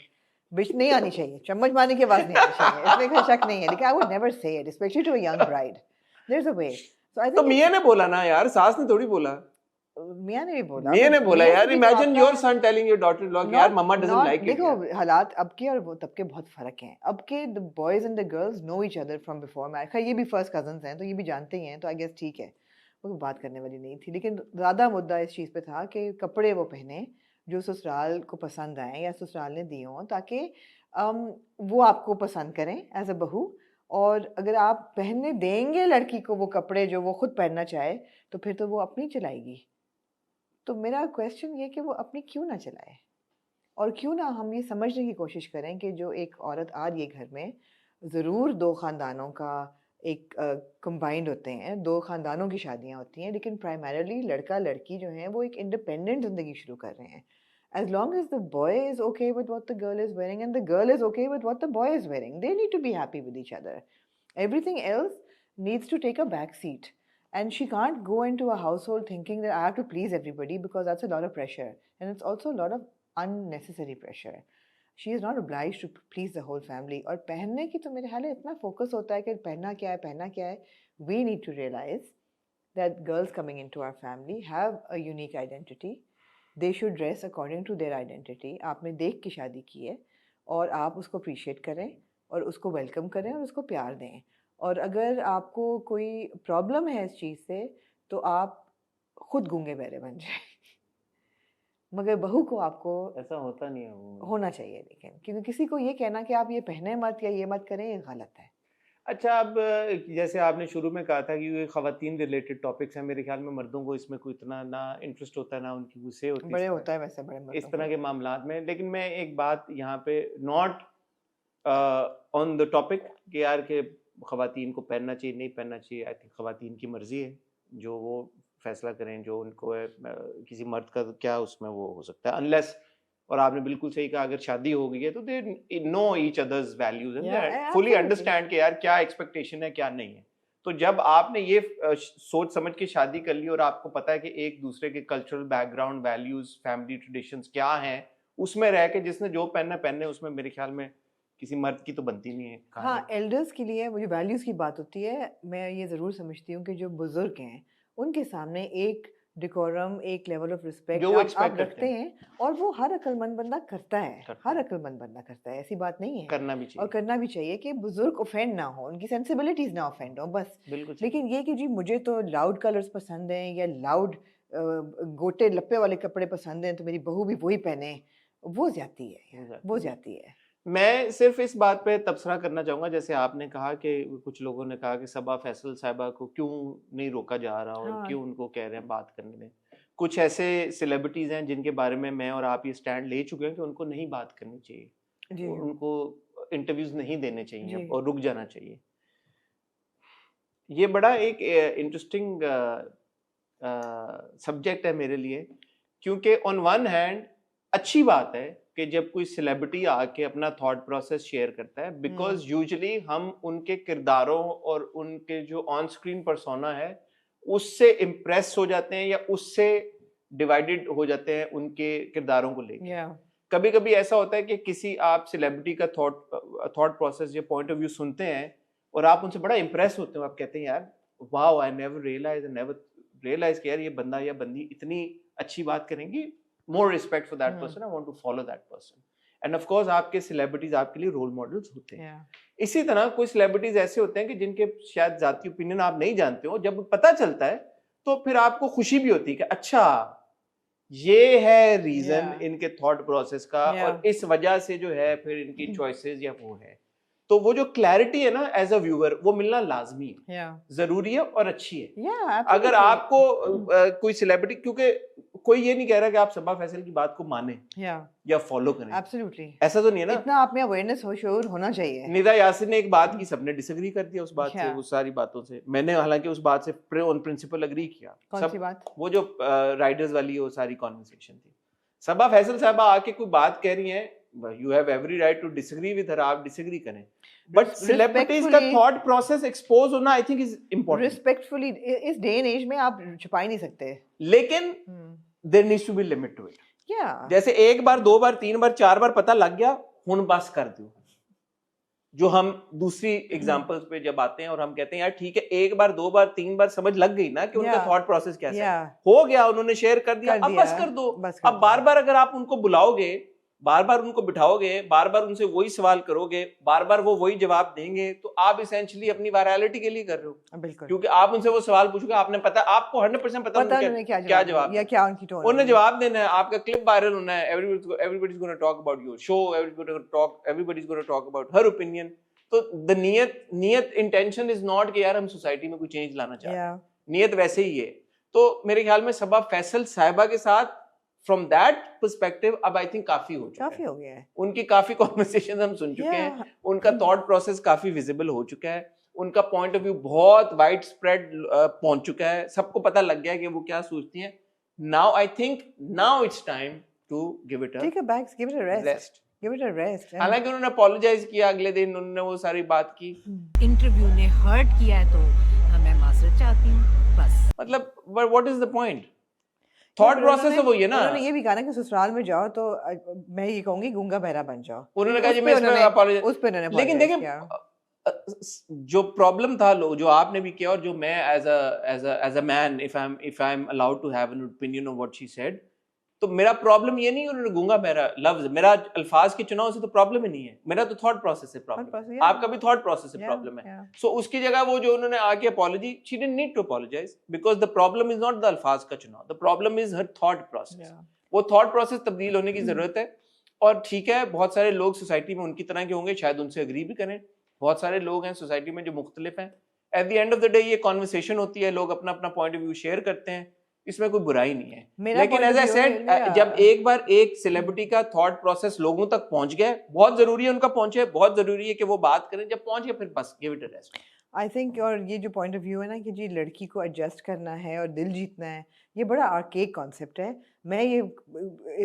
Speaker 1: बिच नहीं आनी चाहिए, चम्मच मारने की आवाज नहीं आनी चाहिए, इसमें कोई शक नहीं है, लेकिन I would never say it, specially to a young bride. There is a way. So I
Speaker 2: do
Speaker 1: think
Speaker 2: मियां ने बोला ना यार, सास ने थोड़ी बोला।
Speaker 1: मियां ने भी बोला,
Speaker 2: मियां ने
Speaker 1: but
Speaker 2: बोला
Speaker 1: मियां
Speaker 2: यार,
Speaker 1: से भी तो
Speaker 2: इमेजिन
Speaker 1: आपका
Speaker 2: your son telling your daughter in law कि यार
Speaker 1: not
Speaker 2: मम्मा डजंट
Speaker 1: not
Speaker 2: लाइक इट
Speaker 1: देखो
Speaker 2: यार।
Speaker 1: हालात अब के और वो तब के बहुत फर्क हैं। अब के the boys and the girls know each other from before marriage. खैर ये भी फर्स्ट कजन्स हैं तो ये भी जानते ही हैं, तो आई गेस ठीक है, वो बात करने वाली नहीं थी। लेकिन ज़्यादा मुद्दा इस चीज़ पे था कि कपड़े वो पहने जो ससुराल को पसंद आए या ससुराल ने दिए हों, ताकि वो आपको पसंद करें एज अ बहू। और अगर आप पहनने देंगे लड़की को वो कपड़े जो वो खुद पहनना चाहे, तो फिर तो वो अपनी चलाएगी। तो मेरा क्वेश्चन ये कि वो अपनी क्यों ना चलाए, और क्यों ना हम ये समझने की कोशिश करें कि जो एक औरत आ रही है घर में, ज़रूर दो ख़ानदानों का एक कंबाइंड होते हैं, दो ख़ानदानों की शादियाँ होती हैं, लेकिन प्राइमरली लड़का लड़की जो हैं वो एक इंडिपेंडेंट ज़िंदगी शुरू कर रहे हैं। As long as the boy is okay with what the girl is wearing and the girl is okay with what the boy is wearing, they need to be happy with each other. Everything else needs to take a back seat. And she can't go into a household thinking that I have to please everybody, because that's a lot of pressure. And it's also a lot of unnecessary pressure. She is not obliged to please the whole family. और पहनने की तो मेरे ख्याल है इतना focus होता है कि पहनना क्या है, पहनना क्या है. We need to realize that girls coming into our family have a unique identity. They should dress according to their identity. आपने देख के शादी की है और आप उसको अप्रिशिएट करें और उसको वेलकम करें और उसको प्यार दें। और अगर आपको कोई प्रॉब्लम है इस चीज़ से, तो आप खुद गूंगे बहरे बन जाए। मगर बहू को आपको
Speaker 2: ऐसा होता नहीं है वो।
Speaker 1: होना चाहिए, लेकिन क्योंकि किसी को ये कहना कि आप ये पहने मत या ये मत करें, ये गलत है।
Speaker 2: अच्छा, अब जैसे आपने शुरू में कहा था कि ये ख़वातीन रिलेटेड टॉपिक्स हैं, मेरे ख्याल में मर्दों को इसमें कोई इतना ना इंटरेस्ट होता है, ना उनकी गुस्से होती है
Speaker 1: बड़े होता है वैसे बड़े
Speaker 2: इस
Speaker 1: मर्दों
Speaker 2: तरह
Speaker 1: को।
Speaker 2: के मामलात में। लेकिन मैं एक बात यहाँ पे नॉट ऑन द टॉपिक कि यार के ख़वातीन को पहनना चाहिए नहीं पहनना चाहिए, आई थिंक ख़वातीन की मर्जी है, जो वो फैसला करें जो उनको है। किसी मर्द का क्या उसमें वो हो सकता है, अनलेस, और आपने बिल्कुल सही कहा, अगर शादी हो गई है तो they know each others values and
Speaker 1: Yeah,
Speaker 2: fully
Speaker 1: absolutely.
Speaker 2: Understand कि यार क्या एक्सपेक्टेशन है क्या नहीं है। तो जब आपने ये सोच समझ के शादी कर ली और आपको पता है कि एक दूसरे के cultural background, values, family traditions क्या हैं, उसमें रह के जिसने जो पहनना पहने, उसमें मेरे ख्याल में किसी मर्द की तो बनती नहीं है।
Speaker 1: हाँ, एल्डर्स के लिए मुझे वैल्यूज़ की बात होती है, मैं ये ज़रूर समझती हूँ कि जो बुज़ुर्ग हैं, उनके सामने एक डेकोरम, एक लेवल ऑफ रिस्पेक्ट
Speaker 2: जो वो
Speaker 1: आप
Speaker 2: expect करते
Speaker 1: रखते हैं, और वो हर अक्लमंद बंदा करता है।
Speaker 2: करता
Speaker 1: हर
Speaker 2: है।
Speaker 1: अक्लमंद बंदा करता है, ऐसी बात नहीं है।
Speaker 2: करना भी
Speaker 1: और
Speaker 2: चाहिए,
Speaker 1: करना भी चाहिए कि बुज़ुर्ग ऑफेंड ना हो, उनकी सेंसिबिलिटीज़ ना ऑफेंड हो, बस।
Speaker 2: बिल्कुल चाहिए।
Speaker 1: लेकिन ये कि जी मुझे तो लाउड कलर्स पसंद हैं या लाउड गोटे लप्पे वाले कपड़े पसंद हैं, तो मेरी बहू भी वही पहने, वो ज़्यादती है, वो ज़्यादती है।
Speaker 2: मैं सिर्फ इस बात पे तबसरा करना चाहूँगा, जैसे आपने कहा कि कुछ लोगों ने कहा कि सबा फैसल साहिबा को क्यों नहीं रोका जा रहा और
Speaker 1: हाँ।
Speaker 2: क्यों उनको कह रहे हैं बात करने दें। कुछ ऐसे सेलिब्रिटीज़ हैं जिनके बारे में मैं और आप ये स्टैंड ले चुके हैं कि उनको नहीं बात करनी चाहिए,
Speaker 1: जी।
Speaker 2: उनको इंटरव्यूज नहीं देने चाहिए
Speaker 1: जी।
Speaker 2: और रुक जाना चाहिए। ये बड़ा एक इंटरेस्टिंग सब्जेक्ट है मेरे लिए, क्योंकि ऑन वन हैंड अच्छी बात है कि जब कोई सेलिब्रिटी आके अपना थॉट प्रोसेस शेयर करता है, बिकॉज यूजुअली हम उनके किरदारों और उनके जो ऑन स्क्रीन पर्सोना है उससे इम्प्रेस हो जाते हैं या उससे डिवाइडेड हो जाते हैं उनके किरदारों को लेकर।
Speaker 1: Yeah.
Speaker 2: कभी कभी ऐसा होता है कि किसी आप सेलिब्रिटी का थॉट प्रोसेस या पॉइंट ऑफ व्यू सुनते हैं और आप उनसे बड़ा इम्प्रेस होते हो, आप कहते हैं यार वाओ, आई नेवर रियलाइज कि यार ये बंदा या बंदी इतनी अच्छी बात करेंगी, more respect for that person, I want to follow that person. And of course आपके celebrities आपके लिए role models होते हैं। इसी तरह कोई celebrities ऐसे होते हैं कि जिनके शायद जाती ओपिनियन आप नहीं जानते हो, जब पता चलता है तो फिर आपको खुशी भी होती है कि अच्छा ये है रीजन इनके थॉट प्रोसेस का और इस वजह से जो है फिर इनकी चॉइसेस या वो है। तो वो जो क्लैरिटी है ना एज अ व्यूअर वो मिलना लाजमी है,
Speaker 1: Yeah.
Speaker 2: जरूरी है और अच्छी है।
Speaker 1: Yeah,
Speaker 2: अगर
Speaker 1: absolutely.
Speaker 2: आपको कोई सेलिब्रिटी, क्योंकि कोई ये नहीं कह रहा कि आप सबा फैसल की बात को माने
Speaker 1: Yeah,
Speaker 2: या फॉलो करें,
Speaker 1: absolutely.
Speaker 2: ऐसा तो नहीं है ना।
Speaker 1: इतना आप में अवेयरनेस हो, शोर होना चाहिए।
Speaker 2: निदा यासिर ने एक बात की, सबने डिसएग्री कर दिया उस बात से,
Speaker 1: Yeah.
Speaker 2: उस सारी बातों से। मैंने हालांकि उस बात से ऑन प्रिंसिपल एग्री किया।
Speaker 1: कौन सी बात?
Speaker 2: वो जो राइडर्स वाली वो सारी कॉन्वर्सेशन थी, सबा फैसल साहबा आके कोई बात कह रही हैं, you have every right to disagree with her, आप डिसएग्री करें, बट सेलिब्रिटीज का थॉट प्रोसेस एक्सपोज होना I think is important.
Speaker 1: Respectfully इस डे एंड एज में आप छुपा ही नहीं सकते।
Speaker 2: लेकिन there needs to be limit to it.
Speaker 1: Yeah.
Speaker 2: जैसे एक बार, दो बार, तीन बार, चार बार पता लग गया, हुन बस कर दो। जो हम दूसरी एग्जांपल्स पे जब आते हैं और हम कहते हैं यार ठीक है, एक बार, दो बार, तीन बार समझ लग गई ना कि उनका
Speaker 1: Yeah.
Speaker 2: थॉट प्रोसेस कैसा है,
Speaker 1: Yeah.
Speaker 2: हो गया, उन्होंने शेयर कर दिया, अब बस कर दो।
Speaker 1: बस कर
Speaker 2: अब बार बार अगर आप उनको बुलाओगे, बार बार उनको बिठाओगे, बार बार उनसे वही सवाल करोगे, बार बार वो वही जवाब देंगे, तो आप इसेंशियली अपनी वायरलिटी के लिए कर रहे हो।
Speaker 1: बिल्कुल।
Speaker 2: क्योंकि आप उनसे वो सवाल पूछोगे, आपने पता, आपको 100% पता
Speaker 1: उन्होंने
Speaker 2: क्या जवाब
Speaker 1: या क्या उनकी टोन,
Speaker 2: उन्हें जवाब देना है, आपका क्लिप वायरल होना है, everybody's going to talk about your show, everybody's going to talk about her opinion। तो द नियत इंटेंशन इज नॉट कि यार हम सोसाइटी में कोई चेंज लाना चाहते हैं, नियत वैसे ही है। तो मेरे ख्याल में सबा फैसल साहिबा के साथ फ्रॉम दैट पर्सपेक्टिव अब आई थिंक काफी हो गया है। उनकी काफी कॉन्वर्सेशन हम सुन चुके हैं, उनका थॉट प्रोसेस काफी विजिबल हो चुका है, उनका पॉइंट ऑफ व्यू बहुत वाइड स्प्रेड पहुंच चुका है, सबको पता लग गया है कि वो क्या सोचती हैं। Now I think now it's time to give it a rest. हालांकि उन्होंने अपोलोजाइज किया अगले दिन, उन्होंने वो सारी बात की।
Speaker 3: इंटरव्यू ने हर्ट किया है तो मैं माजरत चाहती हूँ, बस।
Speaker 2: मतलब what is the point? Thought process तो वही है ना।
Speaker 1: उन्होंने ये भी कहा ना कि ससुराल में जाओ तो मैं ये कहूंगी गूंगा बहरा बन जाओ।
Speaker 2: उन्होंने कहा जी मैं इसमें अपोलोजाइज,
Speaker 1: उस पे उन्होंने,
Speaker 2: लेकिन देखिए जो प्रॉब्लम था, जो आपने भी किया और जो मैं as a man, if I am allowed to have an opinion on what she said, तो मेरा प्रॉब्लम ये नहीं उन्होंने गूंगा बहरा लफ्ज, मेरा अल्फाज के चुनाव से तो प्रॉब्लम ही नहीं है, मेरा तो थॉट प्रोसेस से प्रॉब्लम है, आपका भी थॉट प्रोसेस से प्रॉब्लम है। सो उसकी जगह वो जो उन्होंने आके apology, she didn't need to apologise because the problem is not the अल्फाज का चुनाव, the problem is her thought process. वो थॉट प्रोसेस तब्दील होने की जरूरत है। और ठीक है, बहुत सारे लोग सोसाइटी में उनकी तरह के होंगे, शायद उनसे अग्री भी करें, बहुत सारे लोग हैं सोसाइटी में जो मुख्तलिफ हैं। At the end of the day ये कॉन्वर्सेशन होती है, लोग अपना अपना पॉइंट ऑफ व्यू शेयर करते हैं, इसमें कोई बुराई नहीं है। लेकिन एज आई सेड, जब एक बार एक सेलिब्रिटी का थॉट प्रोसेस लोगों तक पहुंच गया, बहुत जरूरी है उनका पहुंचे, बहुत जरूरी है कि वो बात करें, जब पहुंच गए फिर बस give it a rest.
Speaker 1: I think, और ये जो पॉइंट ऑफ व्यू है ना कि जी लड़की को एडजस्ट करना है और दिल जीतना है, ये बड़ा आर्केक कॉन्सेप्ट है। मैं ये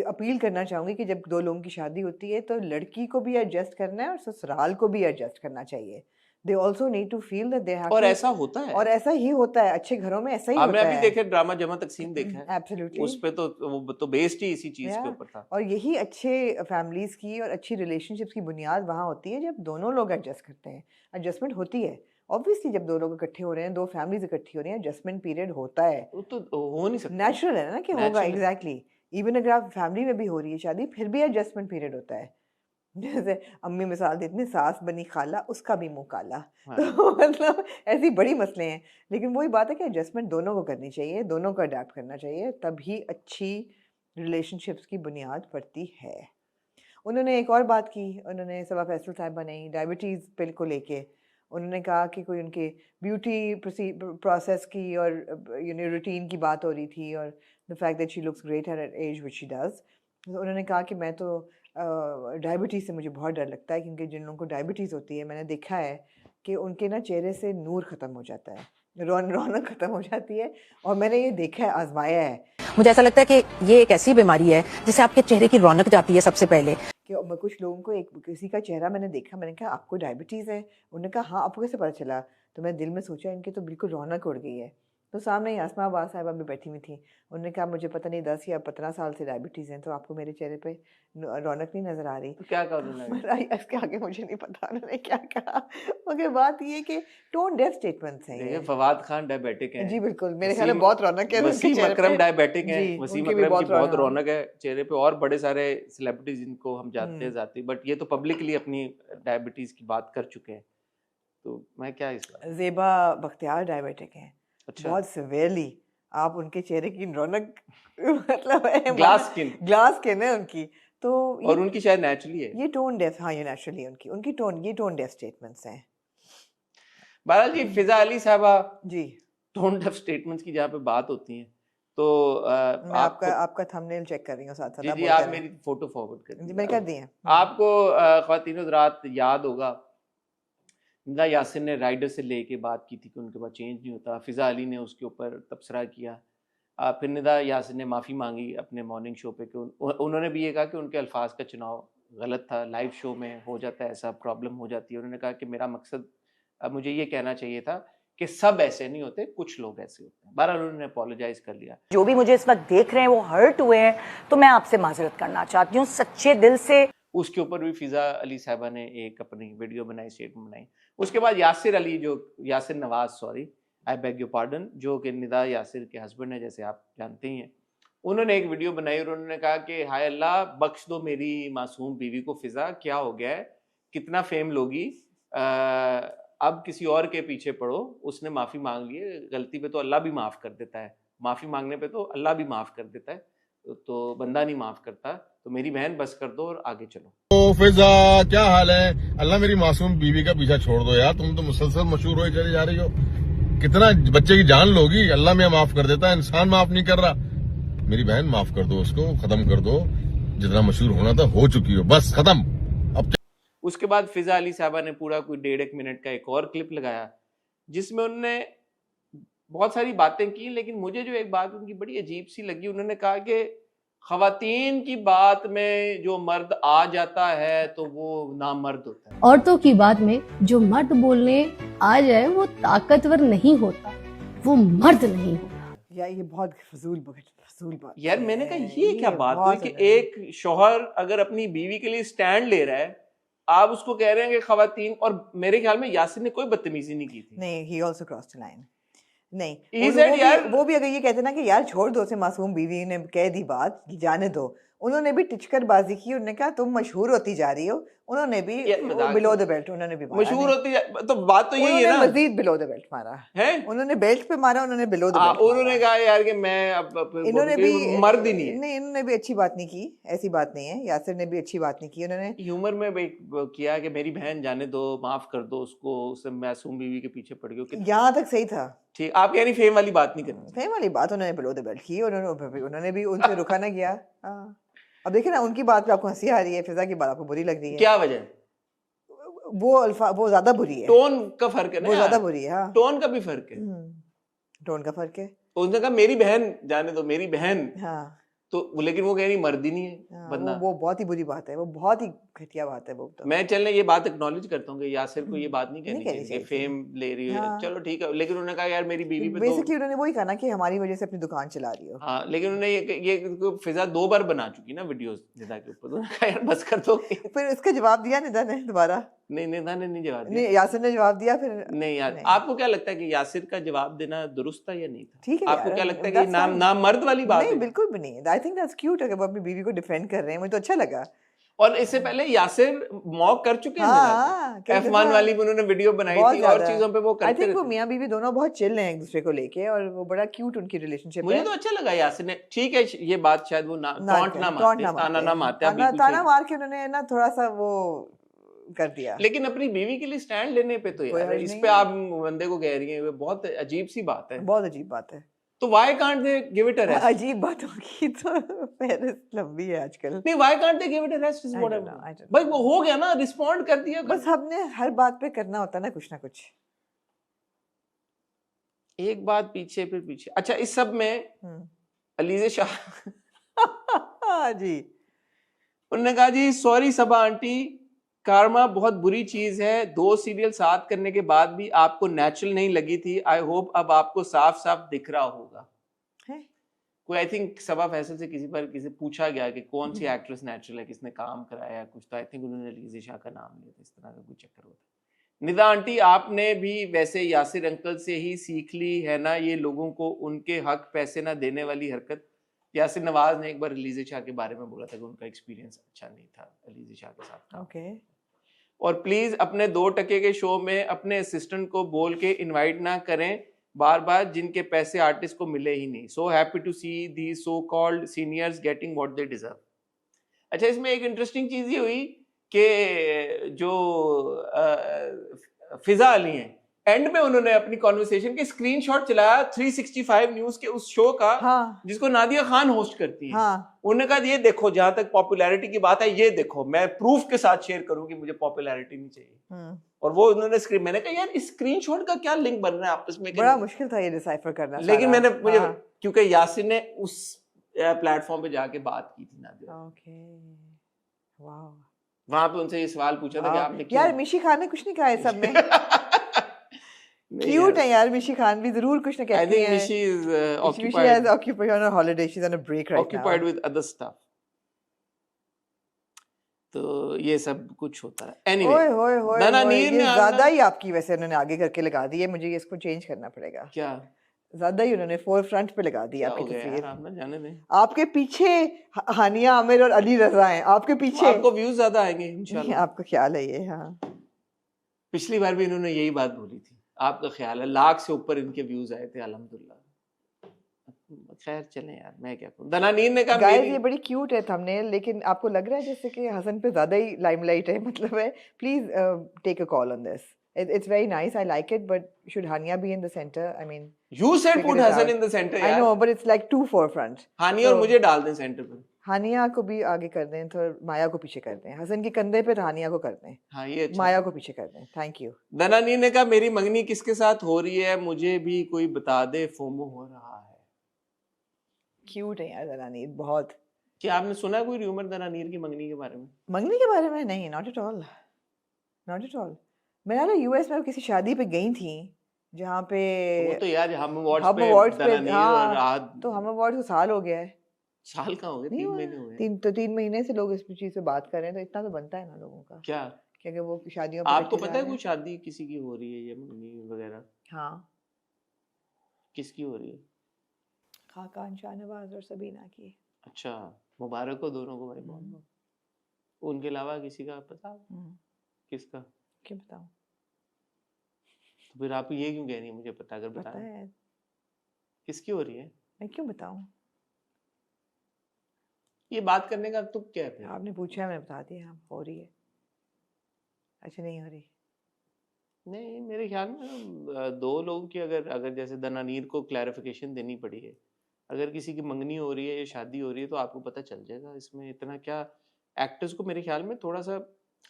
Speaker 1: अपील करना चाहूँगी कि जब दो लोगों की शादी होती है तो लड़की को भी एडजस्ट करना है और ससुराल को भी एडजस्ट करना चाहिए। They also need to feel that they have
Speaker 2: और
Speaker 1: to,
Speaker 2: ऐसा होता है,
Speaker 1: और ऐसा ही होता है, अच्छे घरों में ऐसा ही होता है।
Speaker 2: हमने अभी देखे ड्रामा जमा तकसीम देखा है,
Speaker 1: Absolutely.
Speaker 2: उस पे तो वो तो बेस्ड ही इसी चीज के ऊपर था।
Speaker 1: और यही अच्छे फैमिलीज की और अच्छी रिलेशनशिप्स की बुनियाद वहाँ होती है जब दोनों लोग एडजस्ट करते हैं। एडजस्टमेंट होती है ऑब्वियसली, जब दो लोग इकट्ठे हो रहे हैं, दो फैमिलीज इकट्ठी हो रही हैं, एडजस्टमेंट पीरियड होता है।
Speaker 2: वो तो हो नहीं सकता,
Speaker 1: नेचुरल है ना कि होगा। एग्जैक्टली। इवन अगर आप फैमिली में भी हो रही है शादी, फिर भी एडजस्टमेंट पीरियड होता है। जैसे अम्मी मिसाल देती हैं, सास बनी खाला उसका भी मुंह काला।
Speaker 2: हाँ।
Speaker 1: तो मतलब ऐसी बड़ी मसले हैं, लेकिन वही बात है कि एडजस्टमेंट दोनों को करनी चाहिए, दोनों को अडेप्ट करना चाहिए, तभी अच्छी रिलेशनशिप्स की बुनियाद पड़ती है। उन्होंने एक और बात की, उन्होंने सबा फैसल साहिबा ने डायबिटीज़ पिल को लेके उन्होंने कहा कि कोई उनके ब्यूटी प्रोसेस की और रूटीन की बात हो रही थी और the fact that she looks great at age which she does. उन्होंने कहा कि मैं तो डायबिटीज़ से मुझे बहुत डर लगता है, क्योंकि जिन लोगों को डायबिटीज़ होती है मैंने देखा है कि उनके ना चेहरे से नूर ख़त्म हो जाता है, रौनक ख़त्म हो जाती है, और मैंने ये देखा है, आजमाया है।
Speaker 3: मुझे ऐसा लगता है कि ये एक ऐसी बीमारी है जिससे आपके चेहरे की रौनक जाती है सबसे पहले।
Speaker 1: कि कुछ लोगों को किसी का चेहरा मैंने देखा, मैंने कहा आपको डायबिटीज़ है? उन्होंने कहा हाँ, आपको कैसे पता चला? तो मैं दिल में सोचा इनकी तो बिल्कुल रौनक उड़ गई है। तो सामने ही आसमा अब्बास साहिबा भी बैठी हुई थी, उन्होंने कहा मुझे पता नहीं 10 या 15 साल से डायबिटीज़ है, तो आपको मेरे चेहरे पे रौनक नहीं नज़र आ रही।
Speaker 2: तो क्या कहा उन्होंने?
Speaker 1: इसके आगे मुझे नहीं पता उन्होंने क्या कहा, मगर बात ये कि टोन डेफ स्टेटमेंट्स हैं।
Speaker 2: देखिए फवाद खान डायबिटिक हैं
Speaker 1: जी बिल्कुल, मेरे ख्याल में बहुत रौनक है।
Speaker 2: वसीम अकरम डायबिटिक हैं,
Speaker 1: जी,
Speaker 2: वसीम
Speaker 1: उनकी भी
Speaker 2: अकरम की बहुत
Speaker 1: रौनक।
Speaker 2: रौनक है चेहरे पे, और बड़े सारे सेलिब्रिटीज जिनको हम जानते हैं जाती, बट ये तो पब्लिकली अपनी डायबिटीज की बात कर चुके हैं, तो मैं क्या इस बात।
Speaker 1: ज़ेबा बख्तियार डायबिटिक हैं,
Speaker 2: अच्छा,
Speaker 1: बहुत सिवियरली। आप उनके चेहरे की रौनक मतलब है,
Speaker 2: ग्लास स्किन
Speaker 1: ग्लास स्किन है उनकी, तो
Speaker 2: और उनकी शायद नेचुरली है
Speaker 1: ये टोन डेफ, हाँ ये नेचुरली उनकी टोन डेफ स्टेटमेंट्स हैं।
Speaker 2: बहरहाल जी, फिजा अली साहबा
Speaker 1: जी
Speaker 2: टोन डेफ स्टेटमेंट्स की जहाँ पे बात होती है तो
Speaker 1: मैं आपका थंबनेल चेक कर रही हूँ साथ साथ।
Speaker 2: जी जी,
Speaker 1: बोलते
Speaker 2: आप
Speaker 1: रहें।
Speaker 2: मेरी फोटो फॉरवर्ड कर
Speaker 1: जी
Speaker 2: दीजिए।
Speaker 1: मैंने कर दी है।
Speaker 2: आपको ख्वातीन हज़रात याद होगा निदा यासिर ने राइडर से लेके बात की थी कि उनके पास चेंज नहीं होता, फिजा अली ने उसके ऊपर तबसरा किया। फिर निदा यासिर ने माफ़ी मांगी अपने मॉर्निंग शो पे कि उन्होंने भी ये कहा कि उनके अल्फाज का चुनाव गलत था, लाइव शो में हो जाता है ऐसा, प्रॉब्लम हो जाती है। उन्होंने कहा कि मेरा मकसद मुझे ये कहना चाहिए था कि सब ऐसे नहीं होते, कुछ लोग ऐसे होते हैं। बहरहाल उन्होंने अपोलोजाइज कर लिया।
Speaker 4: जो भी मुझे इस वक्त देख रहे हैं वो हर्ट हुए हैं, तो मैं आपसे माजरत करना चाहती हूँ सच्चे दिल से।
Speaker 2: उसके ऊपर भी फिजा अली साहबा ने एक अपनी वीडियो बनाई, स्टेटमेंट बनाई। उसके बाद Yasir Nawaz, sorry I beg your pardon, जो कि निदा यासिर के हस्बैंड है जैसे आप जानते ही हैं, उन्होंने एक वीडियो बनाई और उन्होंने कहा कि हाय अल्लाह बख्श दो मेरी मासूम बीवी को, फिजा क्या हो गया है, कितना फेम लोगी, अब किसी और के पीछे पड़ो। उसने माफ़ी मांग ली है, गलती पे तो अल्लाह भी माफ़ कर देता है, माफ़ी मांगने पे तो अल्लाह भी माफ़ कर देता है, तो बंदा नहीं माफ़ करता। तो मेरी बहन बस कर दो और आगे चलो।
Speaker 5: तो फिजा क्या हाल है? अल्लाह मेरी मासूम बीवी का पीछा छोड़ दो यार, तुम तो मुसलसल मशहूर हो चली जा रही हो। कितना बच्चे की जान लोगी, अल्लाह में माफ कर देता है, इंसान माफ नहीं कर रहा। मेरी बहन माफ कर दो उसको, खत्म कर दो, जितना मशहूर होना था हो चुकी हो, बस खत्म। अब
Speaker 2: उसके बाद फिजा अली साहबा ने पूरा कोई 1.5 मिनट का एक और क्लिप लगाया जिसमें उन्होंने बहुत सारी बातें की, लेकिन मुझे जो एक बात उनकी बड़ी अजीब सी लगी, उन्होंने कहा कि खवातीन की बात में जो मर्द आ जाता है तो वो नामर्द होता है।
Speaker 6: औरतों की बात में जो मर्द बोलने आ जाए वो ताकतवर नहीं होता, वो मर्द नहीं होता।
Speaker 1: यार ये बहुत फजूल बात
Speaker 2: यार मैंने कहा ये क्या बात हुई
Speaker 1: बहुत
Speaker 2: कि
Speaker 1: ज़्यादा।
Speaker 2: एक शौहर अगर अपनी बीवी के लिए स्टैंड ले रहा है, आप उसको कह रहे हैं कि खवातीन, और मेरे ख्याल में यासिर ने कोई बदतमीजी नहीं की थी।
Speaker 1: नहीं, he also crossed the line. नहीं
Speaker 2: He said, यार
Speaker 1: वो भी अगर ये कहते ना कि यार छोड़ दो, उसे मासूम बीवी ने कह दी बात, जाने दो, उन्होंने भी टिचकर बाजी की। उन्होंने कहा तुम मशहूर होती जा रही हो, उन्होंने भी बिलो द बेल्ट उन्होंने भी मारा।
Speaker 2: मशहूर होती तो बात तो यही है ना,
Speaker 1: मजीद बिलो द बेल्ट मारा
Speaker 2: है
Speaker 1: उन्होंने, बेल्ट पे मारा उन्होंने, बिलो द बेल्ट।
Speaker 2: उन्होंने कहा यार कि मैं अब
Speaker 1: इन्होंने भी
Speaker 2: मर्द ही नहीं है।
Speaker 1: नहीं, इन्होंने भी अच्छी बात नहीं की, ऐसी बात नहीं है। यासिर ने भी अच्छी बात नहीं की। उन्होंने
Speaker 2: ह्यूमर में भी किया कि मेरी बहन जाने दो, माफ कर दो उसको, उससे मासूम बीवी के पीछे पड़ गई।
Speaker 1: यहाँ तक सही था।
Speaker 2: ठीक, आप यानी फेम वाली बात नहीं करनी।
Speaker 1: फेम वाली बात उन्होंने बिलो द बेल्ट की, उन्होंने भी उनसे रुका ना गया। हाँ। अब देखिए ना, उनकी बात पे आपको हंसी आ रही है, फिजा की बात आपको बुरी लग रही है।
Speaker 2: क्या वजह?
Speaker 1: वो ज्यादा बुरी है।
Speaker 2: टोन का फर्क है ना,
Speaker 1: वो ज्यादा बुरी है। हाँ,
Speaker 2: टोन का भी फर्क है।
Speaker 1: टोन का फर्क है।
Speaker 2: उसने कहा मेरी बहन जाने दो, मेरी बहन,
Speaker 1: हाँ
Speaker 2: तो लेकिन वो कह रही मर्द ही नहीं है
Speaker 1: हाँ,
Speaker 2: बंदा।
Speaker 1: वो बहुत ही बुरी बात है, वो बहुत ही घटिया बात है वो तो।
Speaker 2: मैं चलने ये बात एक्नॉलेज करता हूँ कि यासिर को ये बात नहीं कहनी
Speaker 1: कहनी
Speaker 2: चाहिए कि
Speaker 1: चाहिए
Speaker 2: फेम ले रही है,
Speaker 1: हाँ।
Speaker 2: चलो ठीक है, लेकिन उन्होंने कहा यार मेरी बीवी पे
Speaker 1: बेसिकली उन्होंने वही कहा ना कि हमारी वजह से अपनी दुकान चला रही हो।
Speaker 2: हाँ, लेकिन उन्होंने ये फिजा 2 बार बना चुकी ना वीडियोस निदा के ऊपर, उन्होंने कहा यार बस कर दो।
Speaker 1: फिर इसका जवाब दिया निदा ने दोबारा?
Speaker 2: नहीं, निदा ने नहीं जवाब दिया।
Speaker 1: नहीं, यासिर ने जवाब दिया फिर।
Speaker 2: नहीं यार,
Speaker 1: नहीं।
Speaker 2: आपको क्या लगता है कि यासिर का जवाब देना दुरुस्त था या नहीं था?
Speaker 1: ठीक है
Speaker 2: आपको
Speaker 1: यार,
Speaker 2: क्या लगता है कि
Speaker 1: that's
Speaker 2: नाम
Speaker 1: fine।
Speaker 2: नाम मर्द वाली बात
Speaker 1: नहीं
Speaker 2: है?
Speaker 1: बिल्कुल भी नहीं। आई थिंक दैट्स क्यूट अगर वो अपनी बीवी को डिफेंड कर रहे हैं, मुझे तो अच्छा लगा।
Speaker 2: और इससे पहले यासिर मॉक कर चुके हैं
Speaker 1: हाँ, कई
Speaker 2: F1
Speaker 1: दफा
Speaker 2: वाली भी उन्होंने वीडियो बनाई
Speaker 1: बहुत
Speaker 2: थी और
Speaker 1: ज्यादा।
Speaker 2: चीजों पे वो
Speaker 1: आई
Speaker 2: करते
Speaker 1: थिंक वो
Speaker 2: रहते।
Speaker 1: मियां बीवी दोनों बहुत चिल हैं एक दूसरे को लेके, और वो बड़ा क्यूट उनकी रिलेशनशिप है।
Speaker 2: मुझे तो अच्छा लगा यासिर ने, ठीक है ये बात शायद वो टॉन्ट ना मारते, ताना ना मारते, आप बिल्कुल
Speaker 1: ताना
Speaker 2: सही।
Speaker 1: मार के उन्होंने ना थोड़ा सा वो कर दिया।
Speaker 2: लेकिन अपनी बीवी के लिए स्टैंड लेने पे तो
Speaker 1: कोई
Speaker 2: यार
Speaker 1: हर्ज
Speaker 2: इस
Speaker 1: नहीं
Speaker 2: पे
Speaker 1: है।
Speaker 2: आप बंदे को कह रही हैं, ये बहुत अजीब सी बात है।
Speaker 1: बहुत अजीब बात है।
Speaker 2: तो why can't they give it a rest?
Speaker 1: अजीब बातों की तो फहरिस्त लंबी है आजकल।
Speaker 2: नहीं, why can't they give it a rest is
Speaker 1: I
Speaker 2: what
Speaker 1: don't know, I don't
Speaker 2: भाई वो हो गया ना, रिस्पोंड कर दिया।
Speaker 1: बस हमने हर बात पे करना होता है ना कुछ ना कुछ।
Speaker 2: एक बात पीछे फिर पीछे। अच्छा, इस सब में अलीज़े शाह
Speaker 1: जी
Speaker 2: उन्होंने कहा जी सॉरी सबा आंटी, कार्मा बहुत बुरी चीज है, 2 सीरियल साथ करने के बाद भी आपको नेचुरल नहीं लगी थी। आई होप अब आपको साफ साफ दिख रहा होगा।
Speaker 1: है?
Speaker 2: कोई आई थिंक सबा फैसल से किसी पूछा गया कि कौन सी एक्ट्रेस नेचुरल है, किसने काम कराया कुछ, तो आई थिंक उन्होंने अलीज़े शाह का नाम लिया था। इस तरह का कुछ चक्कर होता है। निदा आंटी, आपने भी वैसे यासिर अंकल से ही सीख ली है ना ये लोगों को उनके हक पैसे ना देने वाली हरकत। यासिर नवाज ने एक बार अलीज़े शाह के बारे में बोला था कि उनका एक्सपीरियंस अच्छा नहीं था अलीज़े शाह के साथ।
Speaker 1: ओके।
Speaker 2: और प्लीज अपने 2 टके के शो में अपने असिस्टेंट को बोल के इनवाइट ना करें बार बार, जिनके पैसे आर्टिस्ट को मिले ही नहीं। So happy to see the so called seniors getting what they deserve. अच्छा, इसमें एक इंटरेस्टिंग चीज ये हुई कि जो फिजा अली हैं, एंड में उन्होंने अपनी कॉन्वर्सेशन के स्क्रीनशॉट चलाया 365 न्यूज के उस शो का,
Speaker 1: हाँ
Speaker 2: जिसको नादिया खान होस्ट करती है।
Speaker 1: हाँ
Speaker 2: उन्होंने कहा ये देखो, जहां तक पॉपुलैरिटी की बात है, ये देखो मैं प्रूफ के साथ शेयर करूं कि मुझे पॉपुलैरिटी नहीं चाहिए। और वो उन्होंने स्क्रीन, मैंने कहा यार इस स्क्रीनशॉट का क्या लिंक बन रहा है आपस में,
Speaker 1: बड़ा मुश्किल था ये डिसाइफर करना।
Speaker 2: लेकिन
Speaker 1: सारा।
Speaker 2: मैंने मुझे
Speaker 1: हाँ।
Speaker 2: क्योंकि यासिर ने उस प्लेटफॉर्म पे जाके बात की थी नादिया,
Speaker 1: ओके वाओ,
Speaker 2: वहां पे उनसे ये सवाल पूछा था कि आपने
Speaker 1: यार मिशी खान ने कुछ नहीं कहा है सब में। क्यूट है यार मिशी खान भी, जरूर कुछ ना
Speaker 2: I
Speaker 1: कहती
Speaker 2: think
Speaker 1: है।
Speaker 2: Mishi is
Speaker 1: Mishi
Speaker 2: occupied
Speaker 1: is occupied on a holiday. She's on a break right
Speaker 2: occupied
Speaker 1: now.
Speaker 2: with other stuff. तो ये सब कुछ होता है। Anyway,
Speaker 1: ओए होए होए
Speaker 2: दनानीर
Speaker 1: ये
Speaker 2: ने
Speaker 1: ज्यादा ही आपकी वैसे उन्होंने आगे करके लगा दी है, मुझे इसको चेंज करना पड़ेगा।
Speaker 2: क्या
Speaker 1: ज्यादा ही उन्होंने फोर फ्रंट पे लगा दी
Speaker 2: क्या
Speaker 1: आपकी
Speaker 2: हो गया यार,
Speaker 1: तस्वीर।
Speaker 2: आप ना जाने दें।
Speaker 1: आपके पीछे हानिया आमिर और अली रजा हैं, आपके पीछे।
Speaker 2: आपको व्यूज ज्यादा आएंगे
Speaker 1: नहीं,
Speaker 2: इंशाल्लाह।
Speaker 1: आपका ख्याल है ये। हाँ
Speaker 2: पिछली बार भी इन्होंने यही बात बोली थी, आपका ख्याल है 1 लाख से ऊपर इनके व्यूज आए थे अल्हम्दुलिल्लाह। खैर चलें यार, मैं क्या कहूँ। दनानीर ने कहा
Speaker 1: गाइस
Speaker 2: मेरी
Speaker 1: ये बड़ी क्यूट है थंबनेल, लेकिन आपको लग रहा है जैसे कि हसन पे ज्यादा ही लाइमलाइट है, मतलब है। Please take a call on this. It's very nice. I like it, but should Hania be in the center? I mean,
Speaker 2: you said
Speaker 1: figure
Speaker 2: put
Speaker 1: it
Speaker 2: Hasan
Speaker 1: out.
Speaker 2: in the center
Speaker 1: I
Speaker 2: यार।
Speaker 1: know, but it's like too forefront.
Speaker 2: हानिया और
Speaker 1: So-
Speaker 2: मुझे डाल दें centre पे।
Speaker 1: हानिया को भी आगे कर दें, तो माया को पीछे कर दें। हसन के कंधे पे हानिया को कर दें,
Speaker 2: हाँ ये अच्छा।
Speaker 1: माया को पीछे कर दें। Thank you.
Speaker 2: दनानीर ने कहा मेरी मंगनी किसके साथ हो रही है, मुझे भी कोई बता दे, फोमो हो रहा है।
Speaker 1: क्यूट है यार दनानीर बहुत।
Speaker 2: क्या आपने सुना कोई र्यूमर दनानीर की मंगनी के बारे में?
Speaker 1: मंगनी के बारे में नहीं, not at all, not at all. मैं यार यूएस में किसी शादी पे गई थी जहाँ पे
Speaker 2: वो तो यार हम
Speaker 1: Hum
Speaker 2: अवार्ड्स
Speaker 1: Awards पे,
Speaker 2: पे दनानीर और
Speaker 1: हाँ,
Speaker 2: राहत
Speaker 1: तो हम अवार्ड को साल हो गया है।
Speaker 2: साल का हो गया,
Speaker 1: नहीं
Speaker 2: 3
Speaker 1: हुआ
Speaker 2: महीने हुए हैं।
Speaker 1: 3 महीने से लोग इस चीज पे बात कर रहे हैं, तो इतना तो बनता है ना लोगों का,
Speaker 2: क्या
Speaker 1: क्योंकि वो शादियों पे
Speaker 2: आपको
Speaker 1: लेके
Speaker 2: पता
Speaker 1: जा
Speaker 2: है
Speaker 1: रहे
Speaker 2: कोई
Speaker 1: हैं।
Speaker 2: शादी किसी की हो रही है ये मंगनी वगैरह?
Speaker 1: हाँ,
Speaker 2: किसकी हो रही है?
Speaker 1: खाकान शाहनवाज और सबीना की।
Speaker 2: अच्छा, मुबारक हो दोनों को भाई, बहुत बहुत। उनके अलावा किसी का पता? किसका?
Speaker 1: क्या बताऊं?
Speaker 2: तो फिर आप ये क्यों कह रही है मुझे पता, अगर
Speaker 1: पता
Speaker 2: बताएं
Speaker 1: है,
Speaker 2: किसकी हो रही है?
Speaker 1: मैं क्यों बताऊं?
Speaker 2: ये बात करने का तुक क्या है फिर?
Speaker 1: आपने पूछा है, मैंने बता दिया। हाँ, हो रही है। अच्छा, नहीं हो रही।
Speaker 2: नहीं, मेरे ख्याल में 2 लोगों की अगर जैसे दनानीर को क्लैरिफिकेशन देनी पड़ी है, अगर किसी की मंगनी हो रही है या शादी हो रही है तो आपको पता चल जाएगा। इसमें इतना क्या, एक्टर्स को मेरे ख्याल में थोड़ा सा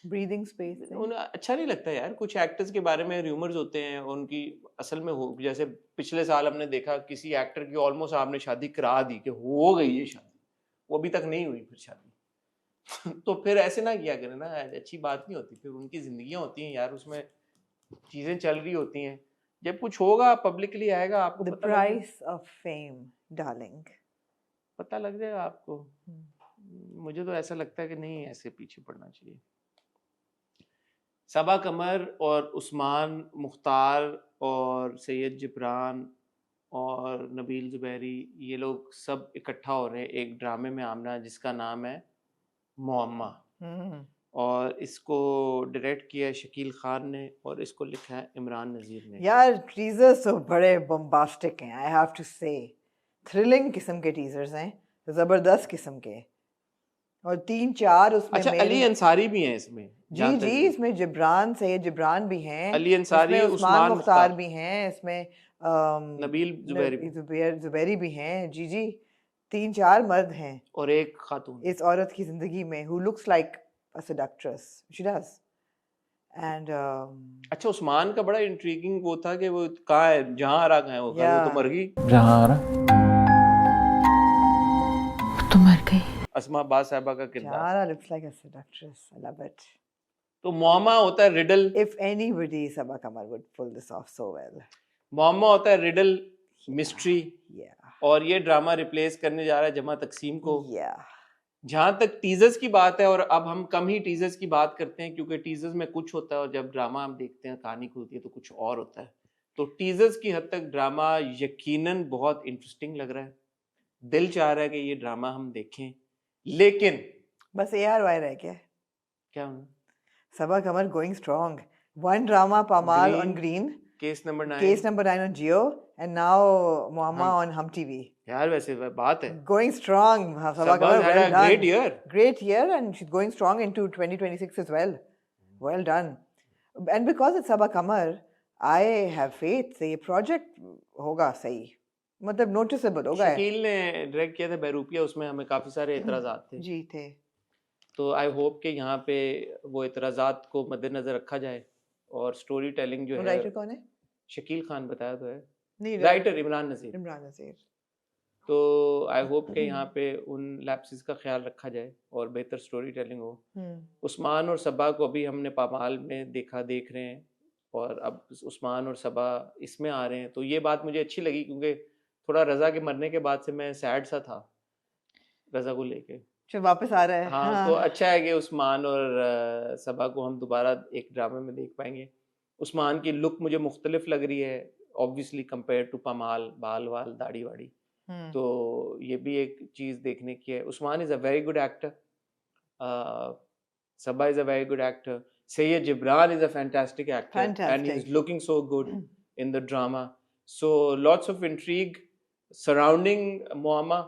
Speaker 1: ब्रीदिंग स्पेस।
Speaker 2: उन्हें अच्छा नहीं लगता यार। कुछ एक्टर्स के बारे में र्यूमर्स होते हैं, उनकी असल में हो, जैसे पिछले साल हमने देखा किसी एक्टर की ऑलमोस्ट आपने शादी करा दी कि हो गई है शादी, वो अभी तक नहीं हुई फिर शादी। तो फिर ऐसे ना किया करें ना, अच्छी बात नहीं होती। फिर उनकी जिंदगियां होती हैं यार, उसमें चीजें चल रही होती हैं। जब कुछ होगा पब्लिकली आएगा, आपको
Speaker 1: द
Speaker 2: पता लग जाएगा।
Speaker 1: Price of fame darling.
Speaker 2: पता लग जाएगा आपको। मुझे तो ऐसा लगता है कि नहीं, ऐसे पीछे पड़ना चाहिए। सबा कमर और उस्मान मुख्तार और सैयद जिब्रान और नबील ज़ुबैरी, ये लोग सब इकट्ठा हो रहे हैं एक ड्रामे में आमना, जिसका नाम है मुअम्मा। और इसको डायरेक्ट किया है शकील खान ने और इसको लिखा है इमरान नज़ीर ने।
Speaker 1: यार टीजर्स तो बड़े बम्बास्टिक हैं, आई हैव टू से। थ्रिलिंग किस्म के टीजर्स हैं, जबरदस्त किस्म के। और 3-4 उसमें
Speaker 2: अच्छा, अली अंसारी भी हैं इसमें?
Speaker 1: जी जी, इसमें जिब्रान, सैयद जिब्रान भी हैं,
Speaker 2: अली अंसारी,
Speaker 1: इसमें
Speaker 2: उस्मान
Speaker 1: मुख्तार भी हैं, इसमें
Speaker 2: नबील
Speaker 1: ज़ुबैरी भी हैं। जी जी, 3-4 मर्द हैं
Speaker 2: और एक खातून
Speaker 1: इस औरत की जिंदगी में, who looks like a seductress, she does. And
Speaker 2: अच्छा, उस्मान का बड़ा इंट्रीगिंग वो था कि वो कहाँ है, जहाँ आ रहा कहाँ है वो,
Speaker 1: Yeah.
Speaker 2: वो तो मर गई।
Speaker 7: जहाँ आ रहा तो मर गई।
Speaker 2: अस्मा बाद साहिबा का किरदार।
Speaker 1: Jara looks like a seductress. I love it.
Speaker 2: तो मुअम्मा होता है riddle.
Speaker 1: If anybody, Sabaa Kamar would pull this off so well.
Speaker 2: मुअम्मा होता है रिडल, मिस्ट्री,
Speaker 1: Yeah.
Speaker 2: और ये ड्रामा रिप्लेस करने जा रहा है जमा तकसीम को।
Speaker 1: Yeah.
Speaker 2: जहां तक टीजर्स की बात है, और अब हम कम ही टीजर्स की बात करते हैं क्योंकि टीजर्स में कुछ होता है और जब ड्रामा हम देखते हैं, कहानी खुलती है तो कुछ और होता है। तो टीजर्स की हद तक ड्रामा यकीनन बहुत इंटरेस्टिंग लग रहा है। दिल चाह रहा है कि ये ड्रामा हम देखें, लेकिन
Speaker 1: बस ARY रह गया।
Speaker 2: क्या होना?
Speaker 1: Sabaa Kamar going strong. One drama Pamal on Green,
Speaker 2: case number 9,
Speaker 1: Case number 9 on Jio, and now Muamma on Hum TV.
Speaker 2: यार वैसे बात है
Speaker 1: Going strong. Sabah
Speaker 2: Sabah
Speaker 1: Kamar,
Speaker 2: had
Speaker 1: well
Speaker 2: a
Speaker 1: done.
Speaker 2: great year.
Speaker 1: Great year, and she's going strong into 2026 as well. Well done. And because it's Sabah Kamar, I have faith that ये project होगा सही, मतलब noticeable होगा.
Speaker 2: शकील ने direct किया था बहरूपिया, उसमें हमें काफी सारे एतराजात थे,
Speaker 1: जी थे.
Speaker 2: तो आई होप कि यहाँ पे वो एतराजात को मद्देनजर रखा जाए और स्टोरी टेलिंग जो है,
Speaker 1: राइटर कौन है?
Speaker 2: शकील खान बताया तो है,
Speaker 1: नहीं,
Speaker 2: राइटर इमरान नज़ीर।
Speaker 1: इमरान नज़ीर।
Speaker 2: तो आई होप कि यहाँ पे उन लैप्सेस का ख्याल रखा जाए और बेहतर स्टोरी टेलिंग हो। उस्मान और सबा को अभी हमने पामाल में देख रहे हैं और अब उस्मान और सबा इसमें आ रहे हैं, तो ये बात मुझे अच्छी लगी क्योंकि थोड़ा रज़ा के मरने के बाद से मैं सैड सा था रज़ा को लेके।
Speaker 1: जो वापस आ रहा है।
Speaker 2: हाँ, तो अच्छा है कि उस्मान और सबा को हम दोबारा एक ड्रामे में देख पाएंगे। उस्मान की लुक मुझे मुख्तलिफ लग रही है ऑब्वियसली कंपेयर टू पमाल, बाल वाल दाढ़ी वाड़ी, तो ये भी एक चीज़ देखने की है। Usman is a very good actor, Saba is a very good actor, Sayyid Gibran is a fantastic actor. And he's looking so good in the drama. So lots of intrigue surrounding Moama.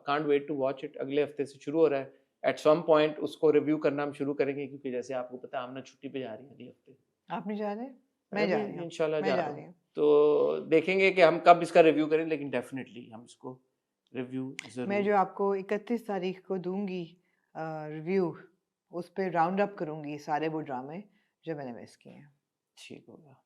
Speaker 2: Can't wait to watch it. अगले हफ्ते से शुरू हो रहा है। At some point उसको review करना हम शुरू करेंगे क्योंकि जैसे आपको पता है आमना छुट्टी पे जा रही है अगले हफ्ते।
Speaker 1: आप नहीं जा रहे? मैं जा रही हूँ।
Speaker 2: इंशाल्लाह जा रही हूँ। तो देखेंगे कि हम कब इसका रिव्यू करें, लेकिन डेफिनेटली हम इसको रिव्यू जरूर।
Speaker 1: मैं जो आपको 31 तारीख को दूंगी रिव्यू, उस पे राउंड अप करूंगी सारे वो ड्रामे जो मैंने मिस किए हैं।
Speaker 2: ठीक होगा।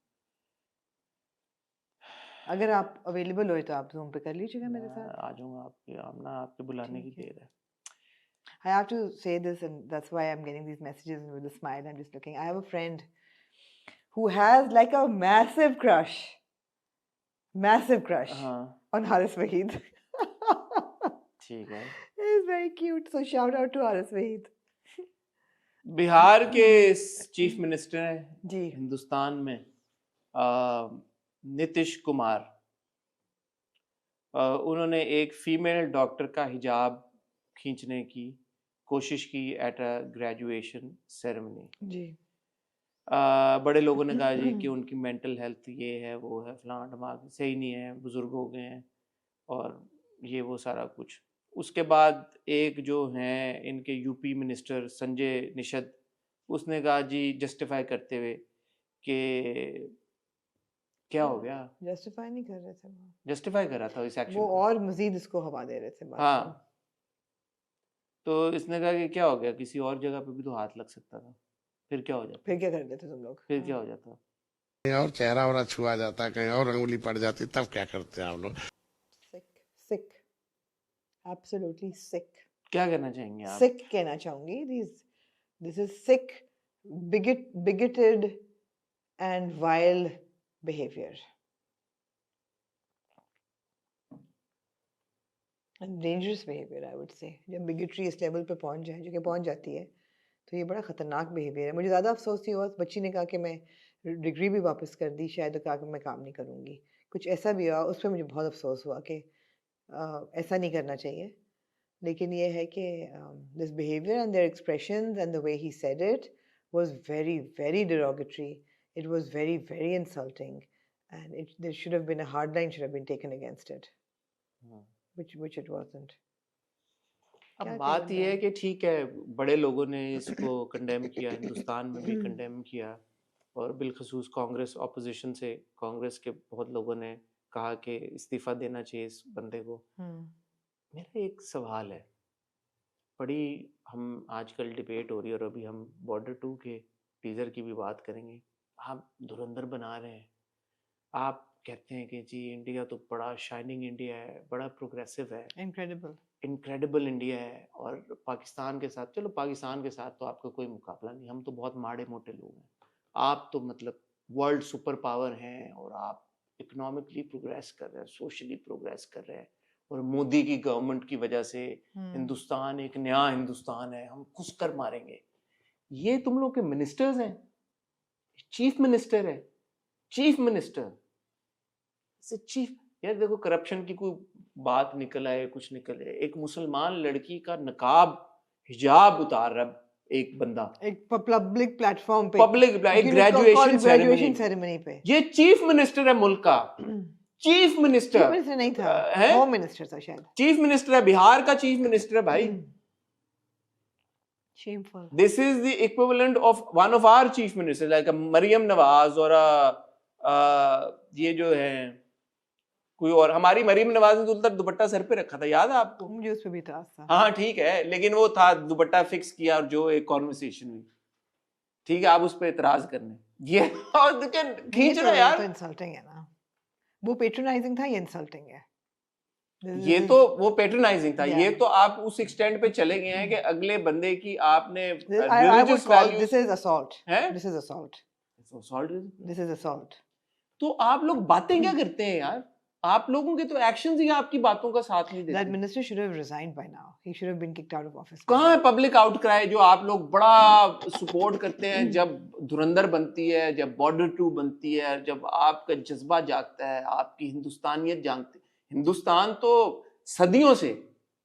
Speaker 1: अगर आप अवेलेबल हो तो आप Zoom पे कर लीजिएगा मेरे साथ।
Speaker 2: आ जाऊंगा, आपके आमना आपके बुलाने की देर है।
Speaker 1: I have to say this, and that's why I'm getting these messages with a smile. I'm just looking. I have a friend who has like a massive crush on Haris Waheed.
Speaker 2: ठीक है।
Speaker 1: He's very cute. So shout out to Haris Waheed.
Speaker 2: Bihar के chief minister हैं
Speaker 1: जी
Speaker 2: हिंदुस्तान में, नीतीश कुमार, उन्होंने एक female doctor का हिजाब खींचने की कोशिश की एट अ ग्रेजुएशन सेरेमनी।
Speaker 1: जी
Speaker 2: बड़े लोगों ने कहा जी कि उनकी मेंटल हेल्थ ये है वो है, फलां दिमाग सही नहीं है, बुजुर्ग हो गए हैं और ये वो सारा कुछ। उसके बाद एक जो हैं इनके यूपी मिनिस्टर संजय निषद, उसने कहा जी जस्टिफाई करते हुए कि क्या हो गया,
Speaker 1: जस्टिफाई नहीं कर रहे थे वो,
Speaker 2: जस्टिफाई कर रहा था इस एक्शन
Speaker 1: वो
Speaker 2: को।
Speaker 1: और मजीद इसको हवा दे रहे थे बात
Speaker 2: हाँ,
Speaker 1: को।
Speaker 2: तो इसने कहा कि क्या हो गया, किसी और जगह पे भी तो हाथ लग सकता था, फिर क्या हो जाता,
Speaker 1: फिर क्या करते थे तुम लोग?
Speaker 2: फिर क्या हो जाता,
Speaker 8: कहीं और चेहरा वरा छुआ जाता, कहीं और अंगुली पड़ जाती, तब क्या करते हैं आप लोग?
Speaker 1: सिक एब्सोल्युटली सिक।
Speaker 2: क्या कहना चाहेंगे आप?
Speaker 1: सिक कहना चाहूंगी। This is sick, bigoted and vile behavior and dangerous behavior, I would say. जब bigotry इस लेवल पे पहुंच जाए, जो कि पहुंच जाती है, तो ये बड़ा खतरनाक बिहेवियर है। मुझे ज़्यादा अफसोस ये हुआ, बच्ची ने कहा कि मैं डिग्री भी वापस कर दी, शायद कहा कि मैं काम नहीं करूँगी, कुछ ऐसा भी हुआ। उस पर मुझे बहुत अफसोस हुआ कि ऐसा नहीं करना चाहिए। लेकिन ये है कि this behaviour and their expressions and the way he said it was very very derogatory. It was very very insulting, and there should have been a hard line should have been taken against it, which it wasn't.
Speaker 2: अब बात ये है कि ठीक है, बड़े लोगों ने इसको कंडेम किया, हिंदुस्तान में भी कंडेम किया, और बिलखसूस कांग्रेस ऑपोजिशन से कांग्रेस के बहुत लोगों ने कहा कि इस्तीफा देना चाहिए इस बंदे को। मेरा एक सवाल है, बड़ी हम आजकल डिबेट हो रही है और अभी हम बॉर्डर 2 के टीजर की भी बात करेंगे। आप धुरंधर बना रहे हैं, आप कहते हैं कि जी इंडिया तो बड़ा शाइनिंग इंडिया है, बड़ा प्रोग्रेसिव है, इनक्रेडिबल इंडिया है, और पाकिस्तान के साथ, चलो पाकिस्तान के साथ तो आपका कोई मुकाबला नहीं, हम तो बहुत माड़े मोटे लोग हैं, आप तो मतलब वर्ल्ड सुपर पावर हैं और आप इकोनॉमिकली प्रोग्रेस कर रहे हैं, सोशली प्रोग्रेस कर रहे हैं, और मोदी की गवर्नमेंट की वजह से हिंदुस्तान एक नया हिंदुस्तान है, हम खुश कर मारेंगे। ये तुम लोग के मिनिस्टर्स हैं, चीफ मिनिस्टर है, चीफ मिनिस्टर से चीफ। यार देखो, करप्शन की कोई बात निकल आए, कुछ निकले, एक मुसलमान लड़की का नकाब हिजाब उतार रहा एक बंदा, एक
Speaker 1: पब्लिक प्लेटफॉर्म पे,
Speaker 2: पब्लिक ग्रेजुएशन सेरेमनी
Speaker 1: पे,
Speaker 2: ये चीफ मिनिस्टर है मुल्क का, चीफ मिनिस्टर
Speaker 1: चीफ मिनिस्टर नहीं था,
Speaker 2: है,
Speaker 1: होम मिनिस्टर था शायद।
Speaker 2: चीफ मिनिस्टर है, बिहार का चीफ मिनिस्टर है भाई।
Speaker 1: Shameful.
Speaker 2: This is the equivalent of one of our chief ministers, like Maryam Nawaz और ये जो है कोई और, हमारी मरियम नवाज ने तो उल्टा दुपट्टा सर पे रखा था, याद है आपको?
Speaker 1: मुझे उस पे भी था।
Speaker 2: हाँ ठीक है, लेकिन वो था दुपट्टा फिक्स किया और जो एक कॉन्वर्सेशन हुई, ठीक है, आप उस पर इतराज करने ये और खींच रहा यार,
Speaker 1: तो इंसल्टिंग है ना, वो पेट्रोनाइजिंग था, ये इंसल्टिंग है।
Speaker 2: ये तो वो पेट्रोनाइजिंग था, ये तो आप उस एक्सटेंट पे चले गए हैं कि अगले बंदे की आपने religious values,
Speaker 1: this is assault
Speaker 2: है,
Speaker 1: this is assault, this is assault.
Speaker 2: तो आप लोग बातें क्या करते हैं यार, आप लोगों के तो एक्शंस ही आपकी बातों का साथ नहीं देते।
Speaker 1: That minister should have resigned by now. He should have been kicked out of office.
Speaker 2: कहाँ है पब्लिक आउटक्राई जो आप लोग बड़ा सपोर्ट करते हैं जब धुरंधर बनती है, जब बॉर्डर 2 बनती है, जब आपका जज्बा जागता है, आपकी हिंदुस्तानियत जागती है। हिंदुस्तान तो सदियों से,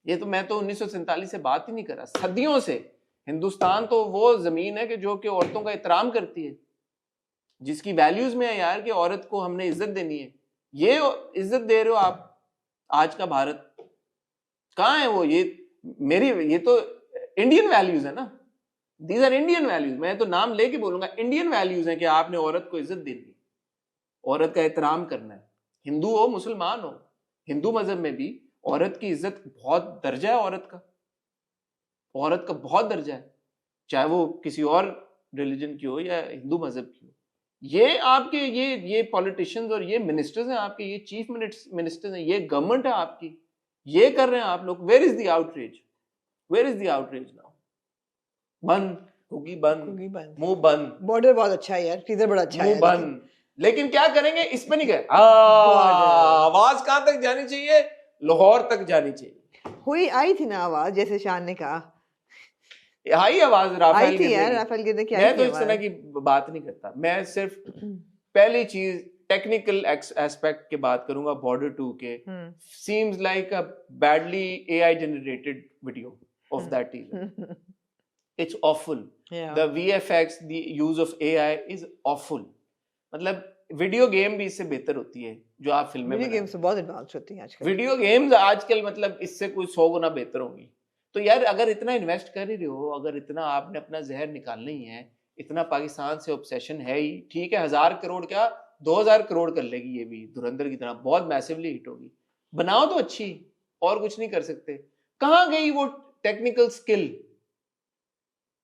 Speaker 2: ये तो मैं तो 1947 से बात ही नहीं कर रहा, सदियों से हिंदुस्तान तो वो जमीन है कि जो कि औरतों का एहतराम करती है, जिसकी वैल्यूज में है यार कि औरत को हमने इज्जत देनी है। ये इज्जत दे रहे हो आप, आज का भारत कहाँ है वो? ये तो इंडियन वैल्यूज है ना, दीज आर इंडियन वैल्यूज। मैं तो नाम लेके बोलूंगा, इंडियन वैल्यूज है कि आपने औरत को इज्जत देनी है, औरत का एहतराम करना है, हिंदू हो मुसलमान हो। हिंदू मजहब में भी औरत की इज्जत बहुत दर्जा है, औरत का बहुत दर्जा है, चाहे वो किसी और रिलीजन की हो या हिंदू मजहब की हो। ये आपके ये पॉलिटिशियंस और ये मिनिस्टर्स हैं आपके, ये चीफ मिनिस्टर्स हैं, ये गवर्नमेंट है आपकी, ये कर रहे हैं आप लोग। Where is the outreach, where is the outreach now? बंद होगी, बंद, मुंह बंद।
Speaker 1: बॉर्डर बहुत अच्छा है यार, टीजर बड़ा अच्छा है,
Speaker 2: मुंह बंद, लेकिन क्या करेंगे इस पे नहीं गए। आवाज कहां तक जानी चाहिए? लाहौर तक जानी चाहिए।
Speaker 1: हुई आई थी ना आवाज, जैसे शान ने कहा,
Speaker 2: आई आवाज राफेल
Speaker 1: की यार, राफेल की देखिए।
Speaker 2: मैं तो इस तरह की बात नहीं करता, मैं सिर्फ पहली चीज टेक्निकल एस्पेक्ट की बात करूंगा। बॉर्डर 2 के seems like a badly AI generated video of that teaser. It's awful, the VFX, the use of AI is awful. मतलब वीडियो गेम भी इससे बेहतर होती है जो आप फिल्में,
Speaker 1: वीडियो गेम्स बहुत एडवांस होती हैं आजकल।
Speaker 2: वीडियो गेम्स आजकल मतलब इससे कोई 100 गुना बेहतर होंगी। तो यार अगर इतना इन्वेस्ट कर ही रहे हो, अगर इतना आपने अपना जहर निकालना ही है, इतना पाकिस्तान से ऑब्सेशन है ही, ठीक है, 1000 करोड़ क्या 2000 करोड़ कर लेगी ये भी धुरंधर की तरह, बहुत मैसिवली हिट होगी। बनाओ तो अच्छी, और कुछ नहीं कर सकते। कहाँ गई वो टेक्निकल स्किल?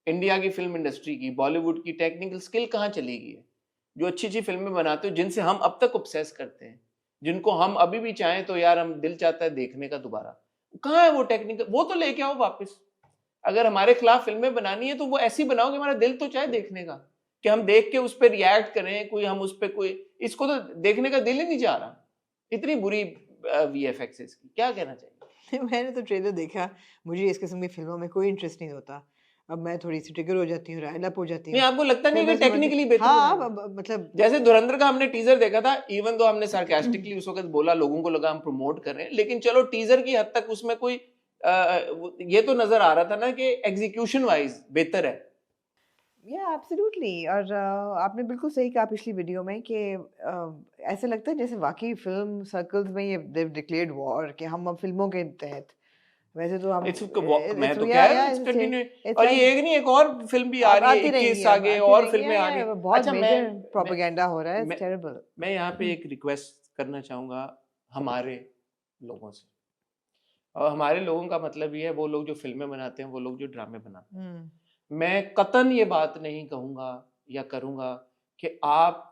Speaker 2: इंडिया की फिल्म इंडस्ट्री की, बॉलीवुड की टेक्निकल स्किल कहाँ चली गई है? जो अच्छी अच्छी फिल्में बनाते हो, जिनसे हम अब तक ऑब्सेस करते हैं, जिनको हम अभी भी चाहें तो यार हम दिल चाहता है देखने का दोबारा, कहाँ है वो टेक्निकल? वो तो लेके आओ वापस। अगर हमारे खिलाफ फिल्में बनानी है तो वो ऐसी बनाओ कि हमारा दिल तो चाहे देखने का, कि हम देख के उस पर रिएक्ट करें, कोई हम उस पर कोई, इसको तो देखने का दिल ही नहीं जा रहा। इतनी बुरी VFX है इसकी, क्या कहना चाहिए?
Speaker 1: मैंने तो ट्रेलर देखा, मुझे इस किस्म की फिल्मों में कोई इंटरेस्ट नहीं होता। अब मैं थोड़ी सी ट्रिगर हो जाती हूँ, राइल अप हो जाती हूँ।
Speaker 2: नहीं, आपको लगता नहीं कि टेक्निकली बेहतर?
Speaker 1: हाँ, मतलब
Speaker 2: जैसे धुरंधर का हमने टीजर देखा था, इवन तो हमने सार्कास्टिकली उस वक्त बोला, लोगों को लगा हम प्रमोट कर रहे हैं, लेकिन चलो टीजर की हद तक उसमें कोई ये तो नजर आ रहा था ना कि एग्जीक्यूशन वाइज बेहतर है।
Speaker 1: या एब्सोल्युटली। और आपने बिल्कुल सही कहा पिछली वीडियो में कि ऐसे लगता है जैसे वाकई फिल्म सर्कल्स में ये दे डिक्लेयर्ड वॉर, कि हम अब फिल्मों के तहत, वैसे तो हम
Speaker 2: मैं तो कह रहा हूं कंटिन्यू। और ये एक नहीं, एक और फिल्म भी आ रही है, 21 आगे और फिल्में आ रही हैं।
Speaker 1: बहुत मेजर प्रोपेगेंडा हो रहा है, इट्स टेरिबल।
Speaker 2: मैं यहाँ पे एक रिक्वेस्ट करना चाहूंगा हमारे लोगों से, और हमारे लोगों का मतलब ये है वो लोग जो फिल्में बनाते हैं, वो लोग जो ड्रामे बनाते हैं। मैं कतन ये बात नहीं कहूंगा या करूंगा कि आप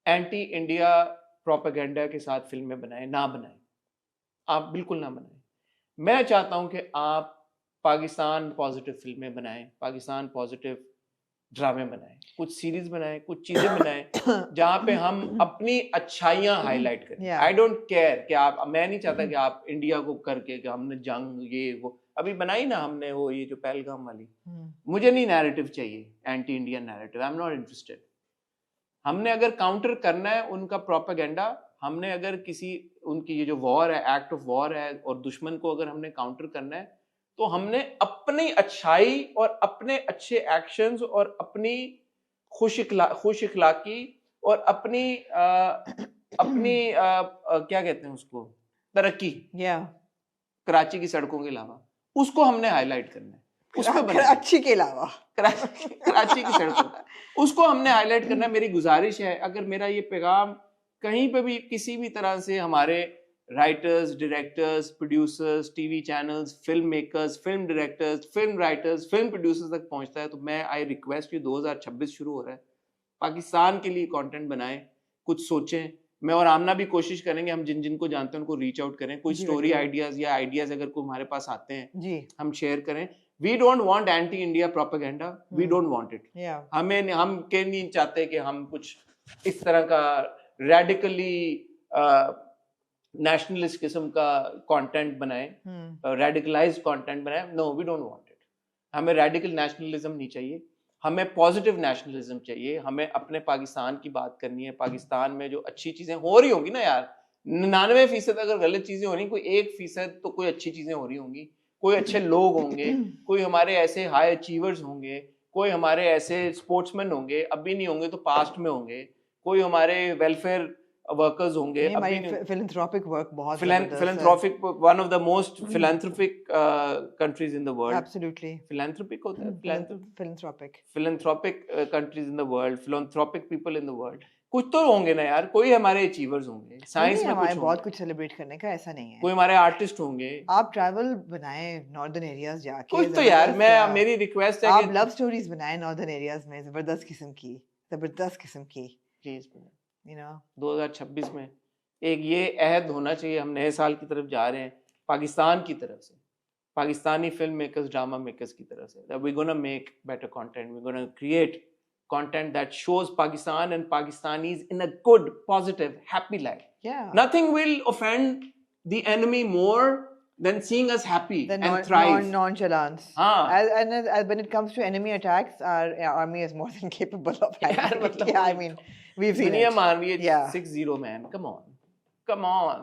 Speaker 2: एंटी इंडिया प्रोपेगेंडा के साथ फिल्में बनाएं, ना बनाएं, आप बिल्कुल ना बनाएं। मैं चाहता हूं कि आप पाकिस्तान पॉजिटिव फिल्में बनाएं, पाकिस्तान पॉजिटिव ड्रामे बनाएं, कुछ सीरीज बनाएं, कुछ चीजें बनाएं जहां पे हम अपनी अच्छाइयां हाईलाइट करें। आई डोंट केयर कि आप, मैं नहीं चाहता कि आप इंडिया को करके कि हमने जंग ये वो अभी बनाई ना हमने, वो ये जो पहलगाम वाली, मुझे नहीं नैरेटिव चाहिए, anti Indian narrative, I am not interested. हमने अगर काउंटर करना है उनका प्रोपेगेंडा, हमने अगर किसी उनकी ये जो वॉर है, एक्ट ऑफ वॉर है, और दुश्मन को अगर हमने काउंटर करना है, तो हमने अपनी अच्छाई और अपने अच्छे एक्शंस और अपनी खुश इखलाकी और अपनी अपनी क्या कहते हैं उसको, तरक्की
Speaker 1: या
Speaker 2: कराची की सड़कों के अलावा, उसको हमने हाईलाइट करना है, उस पे बनाना है।
Speaker 1: अच्छी के अलावा
Speaker 2: कराची की सड़कों उसको हमने हाईलाइट करना है। मेरी गुजारिश है, अगर मेरा ये पैगाम कहीं पे भी किसी भी तरह से हमारे writers, directors, producers, TV channels, film makers, film directors, film writers, film producers तक पहुंचता है, तो मैं आई रिक्वेस्ट यू, 2026 शुरू हो रहा है, पाकिस्तान के लिए कंटेंट बनाएं, कुछ सोचें। मैं और आमना भी कोशिश करेंगे, हम जिन जिन को जानते हैं उनको रीच आउट करें, कोई
Speaker 1: जी,
Speaker 2: स्टोरी
Speaker 1: बिल्कुल।
Speaker 2: आइडियाज या आइडियाज अगर कोई हमारे पास आते हैं
Speaker 1: जी
Speaker 2: हम शेयर करें। We don't want anti India propaganda, we don't want it.
Speaker 1: या
Speaker 2: हम के नहीं चाहते कि हम कुछ इस तरह का रेडिकली नेशनलिस्ट किस्म का कंटेंट बनाएं, रेडिकलाइज्ड कंटेंट बनाएं। No, we don't want it. हमें रेडिकल नेशनलिज्म नहीं चाहिए, हमें पॉजिटिव नेशनलिज्म चाहिए। हमें अपने पाकिस्तान की बात करनी है। पाकिस्तान में जो अच्छी चीजें हो रही होंगी ना यार, 99% अगर गलत चीजें हो रही, कोई 1% तो कोई अच्छी चीजें हो रही होंगी, कोई अच्छे लोग होंगे, कोई हमारे ऐसे हाई अचीवर्स होंगे, कोई हमारे ऐसे स्पोर्ट्समैन होंगे, अभी नहीं होंगे तो पास्ट में होंगे, कोई हमारे वेलफेयर वर्कर्स होंगे, अभी नहीं।
Speaker 1: philanthropic work बहुत
Speaker 2: philanthropic, one of the most philanthropic countries in the world.
Speaker 1: absolutely
Speaker 2: Philanthropic होता है,
Speaker 1: philanthropic
Speaker 2: philanthropic countries in the world, philanthropic people in the world. कुछ तो होंगे ना यार, कोई हमारे अचीवर्स होंगे, साइंस में
Speaker 1: हमारे
Speaker 2: कुछ
Speaker 1: बहुत
Speaker 2: होंगे,
Speaker 1: कुछ सेलिब्रेट करने का ऐसा नहीं है।
Speaker 2: कोई हमारे आर्टिस्ट होंगे।
Speaker 1: आप ट्रैवल बनाएं नॉर्दर्न एरियाज जाके,
Speaker 2: कुछ तो यार,
Speaker 1: जबरदस्त या-
Speaker 2: मेरी रिक्वेस्ट है
Speaker 1: आप
Speaker 2: कि
Speaker 1: लव स्टोरीज बनाएं नॉर्दर्न एरियाज में, जबरदस्त किस्म की
Speaker 2: प्लीज
Speaker 1: यू नो
Speaker 2: 2026 में एक ये अहद होना चाहिए, हम नए साल की तरफ जा रहे हैं पाकिस्तान की तरफ से, Pakistani film makers, drama makers की तरफ से, that we're going to make better content, we're going to create content that shows Pakistan and Pakistanis in a good, positive, happy light.
Speaker 1: yeah
Speaker 2: Nothing will offend the enemy more than seeing us happy
Speaker 1: the
Speaker 2: and thrive.
Speaker 1: nonchalance.
Speaker 2: हाँ।
Speaker 1: As when it comes to enemy attacks, our army is more than capable of handling
Speaker 2: यार,
Speaker 1: it.
Speaker 2: मतलब
Speaker 1: Yeah, I mean, we've seen
Speaker 2: दुनिया
Speaker 1: it.
Speaker 2: मान रही है
Speaker 1: Yeah.
Speaker 2: 6-0 man, come on.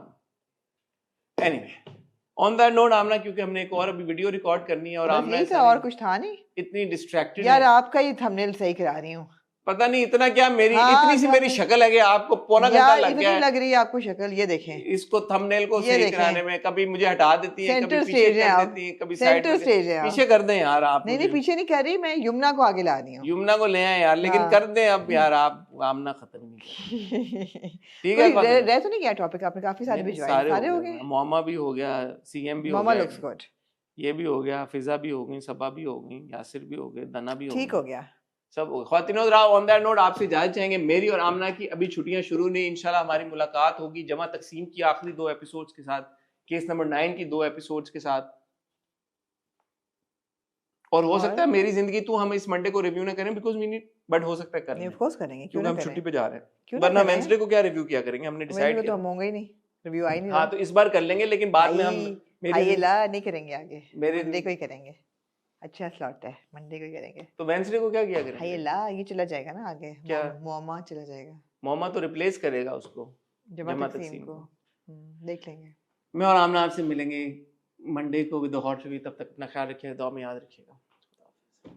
Speaker 2: Anyway, on that note, आमना, क्योंकि हमने एक और अभी वीडियो रिकॉर्ड करनी है और
Speaker 1: बस
Speaker 2: आमना
Speaker 1: यही था, और कुछ था नहीं
Speaker 2: इतनी डिस्ट्रैक्टेड
Speaker 1: यार।
Speaker 2: है,
Speaker 1: आपका ही थंबनेल सही करा रही हूँ
Speaker 2: पता नहीं इतना क्या, मेरी
Speaker 1: हाँ,
Speaker 2: इतनी सी मेरी
Speaker 1: थंबनेल-
Speaker 2: शक्ल है कि आपको पौना घंटा
Speaker 1: यार,
Speaker 2: लग
Speaker 1: इतनी
Speaker 2: गया है
Speaker 1: लग रही है आपको शक्ल, ये देखें।
Speaker 2: इसको थंबनेल को
Speaker 1: ये
Speaker 2: सही
Speaker 1: देखें।
Speaker 2: कराने में। कभी मुझे हटा देती है, कभी
Speaker 1: सेंटर
Speaker 2: पीछे
Speaker 1: स्टेज है
Speaker 2: कर
Speaker 1: आप,
Speaker 2: देती है, कभी साइड
Speaker 1: सेंटर स्टेज है आप।
Speaker 2: पीछे कर दें यार आप
Speaker 1: नहीं नहीं,
Speaker 2: मुझे।
Speaker 1: पीछे नहीं कर रही मैं, यमुना को आगे ला रही हूँ।
Speaker 2: यमुना को ले आए यार, लेकिन
Speaker 1: हाँ।
Speaker 2: कर दें अब यार, आप आमना खत्म नहीं कर। ठीक है,
Speaker 1: कोई रह तो नहीं गया टॉपिक, आपने काफी सारे भिजवाए, सारे हो गए।
Speaker 2: मोमा भी हो गया, सीएम भी हो
Speaker 1: मामा
Speaker 2: गया,
Speaker 1: लुक्स गुड,
Speaker 2: ये भी हो गया, फिजा भी हो गई, सबा भी हो गई, यासिर भी हो गए, दना भी हो
Speaker 1: ठीक
Speaker 2: गई,
Speaker 1: हो गया।
Speaker 2: सब हो गया। ख्वातीनो राव, ऑन दैट नोट आपसे इजाजत चाहेंगे। मेरी और आमना की अभी छुट्टियां शुरू नहीं, इंशाल्लाह हमारी मुलाकात होगी जमा तकसीम की आखिरी 2 एपिसोड्स के साथ, केस नंबर 9 की 2 एपिसोड्स के साथ। और हो सकता है मेरी जिंदगी तू हम इस मंडे को रिव्यू ना करें, बिकॉज वी नीड, बट हो सकता है
Speaker 1: नहीं,
Speaker 2: करें,
Speaker 1: ऑफ कोर्स करेंगे, क्यों
Speaker 2: क्योंकि
Speaker 1: ना
Speaker 2: हम
Speaker 1: करें,
Speaker 2: छुट्टी पे जा रहे हैं,
Speaker 1: क्यों ना
Speaker 2: वरना
Speaker 1: करें?
Speaker 2: वेंसडे को क्या रिव्यू किया करेंगे, हमने डिसाइड
Speaker 1: वेडनेसडे
Speaker 2: किया।
Speaker 1: तो हम होंगे ही नहीं, रिव्यू आई नहीं
Speaker 2: हाँ, तो इस बार कर लेंगे, लेकिन बाद में हम
Speaker 1: आइए ला नहीं करेंगे आगे,
Speaker 2: मेरे-
Speaker 1: मंडे को ही करेंगे। अच्छा स्लॉट है, मंडे को ही करेंगे।
Speaker 2: तो वेंसडे को क्या किया
Speaker 1: आइए
Speaker 2: करेंगे?
Speaker 1: ला, ये चला जाएगा ना आगे,
Speaker 2: क्या?
Speaker 1: मोमा चला जाएगा,
Speaker 2: मोमा तो रिप्लेस करेगा उसको,
Speaker 1: जमा
Speaker 2: जमा
Speaker 1: तकसीम
Speaker 2: तकसीम
Speaker 1: को।
Speaker 2: को।
Speaker 1: देख लेंगे।
Speaker 2: मैं और आमना आपसे मिलेंगे मंडे को विद द हॉट रिव्यू। तब तक अपना ख्याल रखिएगा, दुआ में याद रखिएगा।